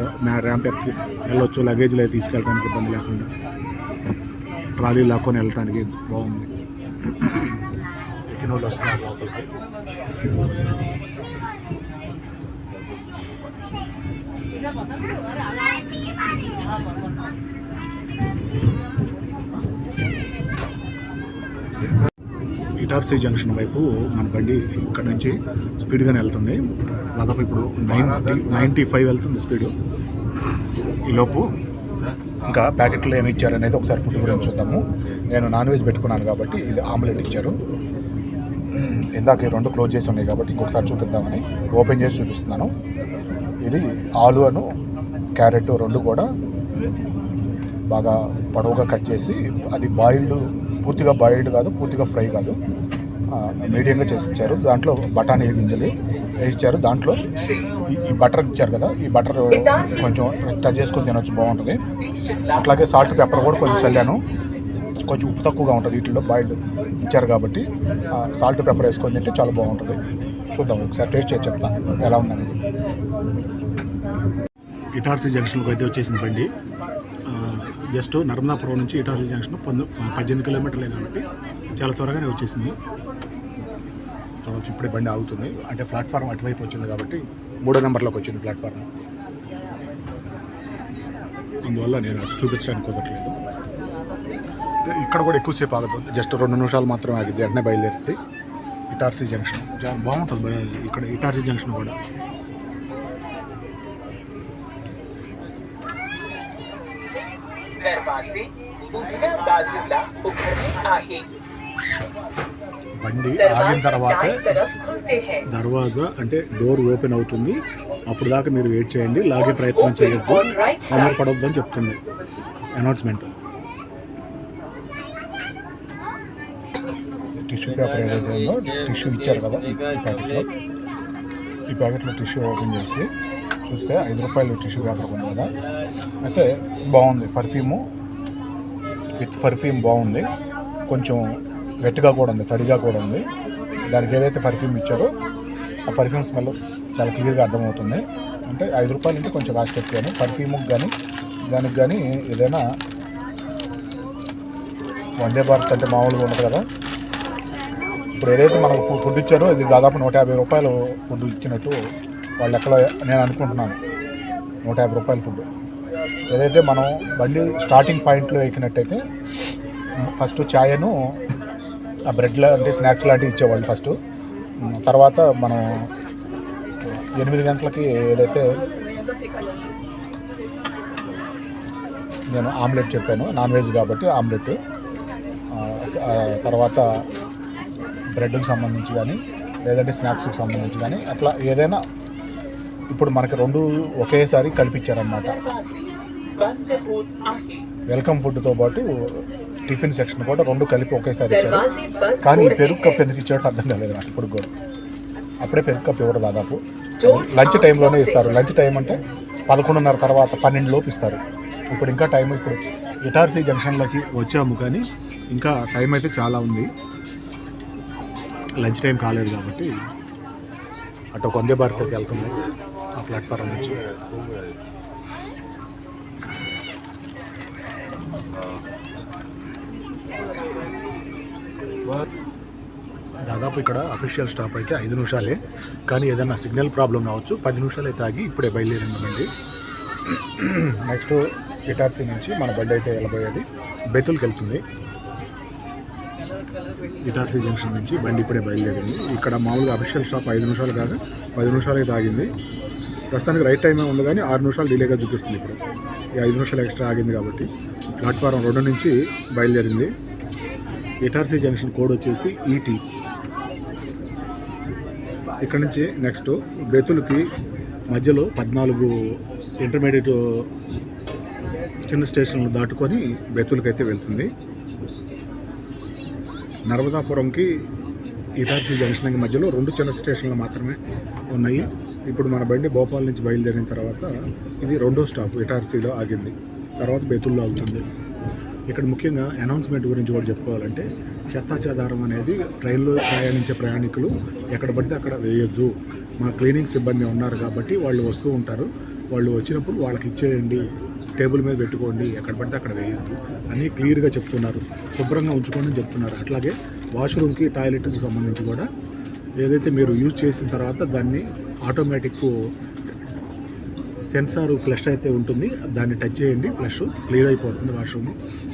ర్యాంప్ ఎక్కి వెళ్ళొచ్చు లగేజ్లు అయితే తీసుకెళ్ళడానికి ఇబ్బంది లేకుండా ట్రాలీ లాక్కొని వెళ్ళటానికి బాగుంది ఎక్కిన వాళ్ళు వస్తున్నారు లోపలికి ఇటార్సీ జంక్షన్ వైపు మన బండి ఇక్కడ నుంచి స్పీడ్గానే వెళ్తుంది. దాదాపు ఇప్పుడు 95 వెళ్తుంది స్పీడు. ఈలోపు ఇంకా ప్యాకెట్లో ఏమి ఇచ్చారనేది ఒకసారి ఫుడ్ గురించి చూద్దాము. నేను నాన్ వెజ్ పెట్టుకున్నాను కాబట్టి ఇది ఆమ్లెట్ ఇచ్చారు. ఇందాక ఈ 2 క్లోజ్ చేసి ఉన్నాయి కాబట్టి ఇంకొకసారి చూపిద్దామని ఓపెన్ చేసి చూపిస్తున్నాను. ఇది ఆలు అను క్యారెట్ 2 కూడా బాగా పొడవుగా కట్ చేసి, అది బాయిల్డ్, పూర్తిగా బాయిల్డ్ కాదు, పూర్తిగా ఫ్రై కాదు, మీడియంగా చేసి ఇచ్చారు. దాంట్లో బఠానీ గింజలు వేసిచ్చారు. దాంట్లో ఈ బటర్ ఇచ్చారు కదా, ఈ బటర్ కొంచెం టచ్ చేసుకొని తినొచ్చు, బాగుంటుంది. అట్లాగే సాల్ట్ పెప్పర్ కూడా కొంచెం చల్లాను, కొంచెం ఉప్పు తక్కువగా ఉంటుంది వీటిల్లో, బాయిల్డ్ ఇచ్చారు కాబట్టి సాల్ట్ పెప్పర్ వేసుకొని తింటే చాలా బాగుంటుంది. చూద్దాం, ఒకసారి టేస్ట్ చేసి చెప్తాను ఎలా ఉందనేది. ఇటార్సీ జంక్షన్కి అయితే వచ్చేసింది బండి. జస్ట్ నర్మదాపురం నుంచి ఇటార్సీ జంక్షన్ 18 కిలోమీటర్లే కాబట్టి చాలా త్వరగానే వచ్చేసింది. చూడవచ్చు, ఇప్పుడే బండి ఆగుతుంది. అంటే ప్లాట్ఫామ్ అటువైపు వచ్చింది కాబట్టి 3వ నెంబర్లోకి వచ్చింది ప్లాట్ఫామ్. అందువల్ల నేను అటు చూపించడానికి కుదరట్లేదు. ఇక్కడ కూడా ఎక్కువసేపు ఆగదు, జస్ట్ 2 నిమిషాలు మాత్రమే ఆగింది, వెంటనే బయలుదేరింది. ఇటార్సీ జంక్షన్ చాలా బాగుంటుంది ఇక్కడ. ఇటార్సీ జంక్షన్ కూడా दरवाजे उजव्या बाजूला उघडणे आहे. బండి ఆగిన తర్వాతే దర్వాజా అంటే డోర్ ఓపెన్ అవుతుంది. అప్పుడు దాకా మీరు వెయిట్ చేయండి, లాగే ప్రయత్నం చేయొద్దు, పడవద్దు అని చెప్తుంది అనౌన్స్మెంట్. టిష్యూ పేపర్ ఏదైతే ఉందో, టిష్యూ ఇచ్చారు కదా ఈ ప్యాకెట్లో టిష్యూ ఓపెన్ చేసి చూస్తే 5 రూపాయలు టిష్యూ పేపర్ ఉంది కదా. అయితే బాగుంది, పర్ఫ్యూము విత్ పర్ఫ్యూమ్ బాగుంది. కొంచెం వెట్గా కూడా ఉంది, తడిగా కూడా ఉంది. దానికి ఏదైతే పర్ఫ్యూమ్ ఇచ్చారో ఆ పర్ఫ్యూమ్ స్మెల్ చాలా క్లియర్గా అర్థమవుతుంది. అంటే 5 రూపాయలు అంటే కొంచెం కాస్ట్ ఎక్కువని, పర్ఫ్యూమ్కి కానీ దానికి కానీ ఏదైనా వందే భారత్ అంటే మామూలుగా ఉండదు కదా. ఇప్పుడు ఏదైతే మనకు ఫుడ్ ఇచ్చారో ఇది దాదాపు 150 రూపాయలు ఫుడ్ ఇచ్చినట్టు వాళ్ళు ఎక్కడ నేను అనుకుంటున్నాను. 150 రూపాయల ఫుడ్. ఏదైతే మనం బండి స్టార్టింగ్ పాయింట్లో ఎక్కినట్టయితే ఫస్ట్ ఛాయను ఆ బ్రెడ్ లాంటి స్నాక్స్ లాంటివి ఇచ్చేవాళ్ళు ఫస్ట్. తర్వాత మనం 8 గంటలకి ఏదైతే నేను ఆమ్లెట్ చెప్పాను, నాన్ వెజ్ కాబట్టి ఆమ్లెట్, తర్వాత బ్రెడ్కి సంబంధించి కానీ లేదంటే స్నాక్స్కి సంబంధించి కానీ అట్లా ఏదైనా ఇప్పుడు మనకి 2 ఒకేసారి కల్పించారనమాట. వెల్కమ్ ఫుడ్తో పాటు టిఫిన్ సెక్షన్ కూడా 2 కలిపి ఒకేసారి ఇచ్చారు. కానీ ఈ పెరుగు కప్ ఎందుకు ఇచ్చాడో అర్థం కాలేదు నాకు ఇప్పుడు కూడా. అప్పుడే పెరుగు కప్ ఇవ్వరు, దాదాపు లంచ్ టైంలోనే ఇస్తారు. లంచ్ టైం అంటే 11:30 తర్వాత 12 లోపు ఇస్తారు. ఇప్పుడు ఇంకా టైం, ఇప్పుడు ఇటార్సీ జంక్షన్లోకి వచ్చాము కానీ ఇంకా టైం అయితే చాలా ఉంది, లంచ్ టైం కాలేదు కాబట్టి అటు వందే భారత్కి వెళ్తుంది ఆ ప్లాట్ఫారం నుంచి. దాదాపు ఇక్కడ అఫీషియల్ స్టాప్ అయితే 5 నిమిషాలే, కానీ ఏదైనా సిగ్నల్ ప్రాబ్లం కావచ్చు 10 నిమిషాలు అయితే ఆగి ఇప్పుడే బయలుదేరిందండి. నెక్స్ట్ ఇటార్సీ నుంచి మన బండి అయితే వెళ్ళబోయేది బెతుల్కి వెళ్తుంది. ఇటార్సీ జంక్షన్ నుంచి బండి ఇప్పుడే బయలుదేరింది. ఇక్కడ మామూలుగా అఫీషియల్ స్టాప్ 5 నిమిషాలు కాదు 10 నిమిషాలు అయితే ఆగింది. ప్రస్తుతానికి రైట్ టైమే ఉంది కానీ 6 నిమిషాలు డిలేగా చూపిస్తుంది. ఇప్పుడు ఈ 5 నిమిషాలు ఎక్స్ట్రా ఆగింది కాబట్టి ప్లాట్ఫారం 2 నుంచి బయలుదేరింది. ఇటార్సీ జంక్షన్ కోడ్ వచ్చేసి ఈటీ. ఇక్కడ నుంచి నెక్స్ట్ బెతుల్కి మధ్యలో 14 ఇంటర్మీడియట్ చిన్న స్టేషన్లు దాటుకొని బెతుల్కి అయితే వెళ్తుంది. నర్మదాపురంకి ఇటార్సీ జంక్షన్కి మధ్యలో 2 చిన్న స్టేషన్లు మాత్రమే ఉన్నాయి. ఇప్పుడు మన బండి భోపాల్ నుంచి బయలుదేరిన తర్వాత ఇది 2వ స్టాప్ ఇటార్సీలో ఆగింది, తర్వాత బెతుల్లో ఆగుతుంది. ఇక్కడ ముఖ్యంగా అనౌన్స్మెంట్ గురించి కూడా చెప్పుకోవాలంటే, చెత్తా చెదారం అనేది ట్రైన్లో ప్రయాణించే ప్రయాణికులు ఎక్కడ పడితే అక్కడ వేయొద్దు. మా క్లీనింగ్ సిబ్బంది ఉన్నారు కాబట్టి వాళ్ళు వస్తూ ఉంటారు, వాళ్ళు వచ్చినప్పుడు వాళ్ళకి ఇచ్చేయండి, టేబుల్ మీద పెట్టుకోండి, ఎక్కడ పడితే అక్కడ వేయొద్దు అని క్లియర్గా చెప్తున్నారు. శుభ్రంగా ఉంచుకోండి అని చెప్తున్నారు. అట్లాగే వాష్రూమ్కి టాయిలెట్కి సంబంధించి కూడా ఏదైతే మీరు యూజ్ చేసిన తర్వాత దాన్ని ఆటోమేటిక్ సెన్సార్ ఫ్లష్ అయితే ఉంటుంది, దాన్ని టచ్ చేయండి, ఫ్లష్ క్లియర్ అయిపోతుంది వాష్రూమ్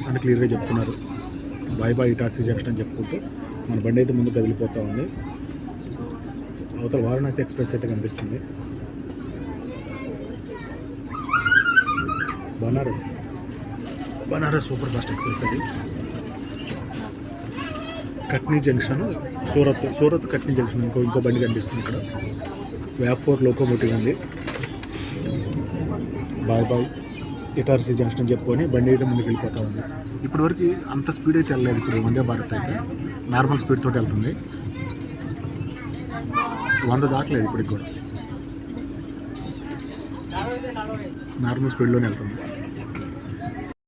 అని క్లియర్గా చెప్తున్నారు. బాయ్ బాయ్ ఇటార్సీ జంక్షన్ అని చెప్పుకుంటూ మన బండి అయితే ముందు కదిలిపోతూ ఉంది. అవతల వారణాసి ఎక్స్ప్రెస్ అయితే కనిపిస్తుంది. బనారస్ సూపర్ ఫాస్ట్ ఎక్స్ప్రెస్ అది. కట్నీ జంక్షన్ సూరత్ కట్నీ జంక్షన్ ఇంకో బండి కనిపిస్తుంది ఇక్కడ. వ్యాప్ 4 లోకోమోటివ్ ఉంది. బాయ్ ఇటార్సీ జంక్షన్ అని చెప్పుకొని బండి అయితే ముందుకు వెళ్ళిపోతూ ఉంది. ఇప్పటివరకు అంత స్పీడ్ అయితే వెళ్ళలేదు. ఇప్పుడు వందే భారత్ అయితే నార్మల్ స్పీడ్ తోటి వెళ్తుంది. 100 దాటలేదు ఇప్పటికి కూడా, నార్మల్ స్పీడ్లోనే వెళ్తుంది.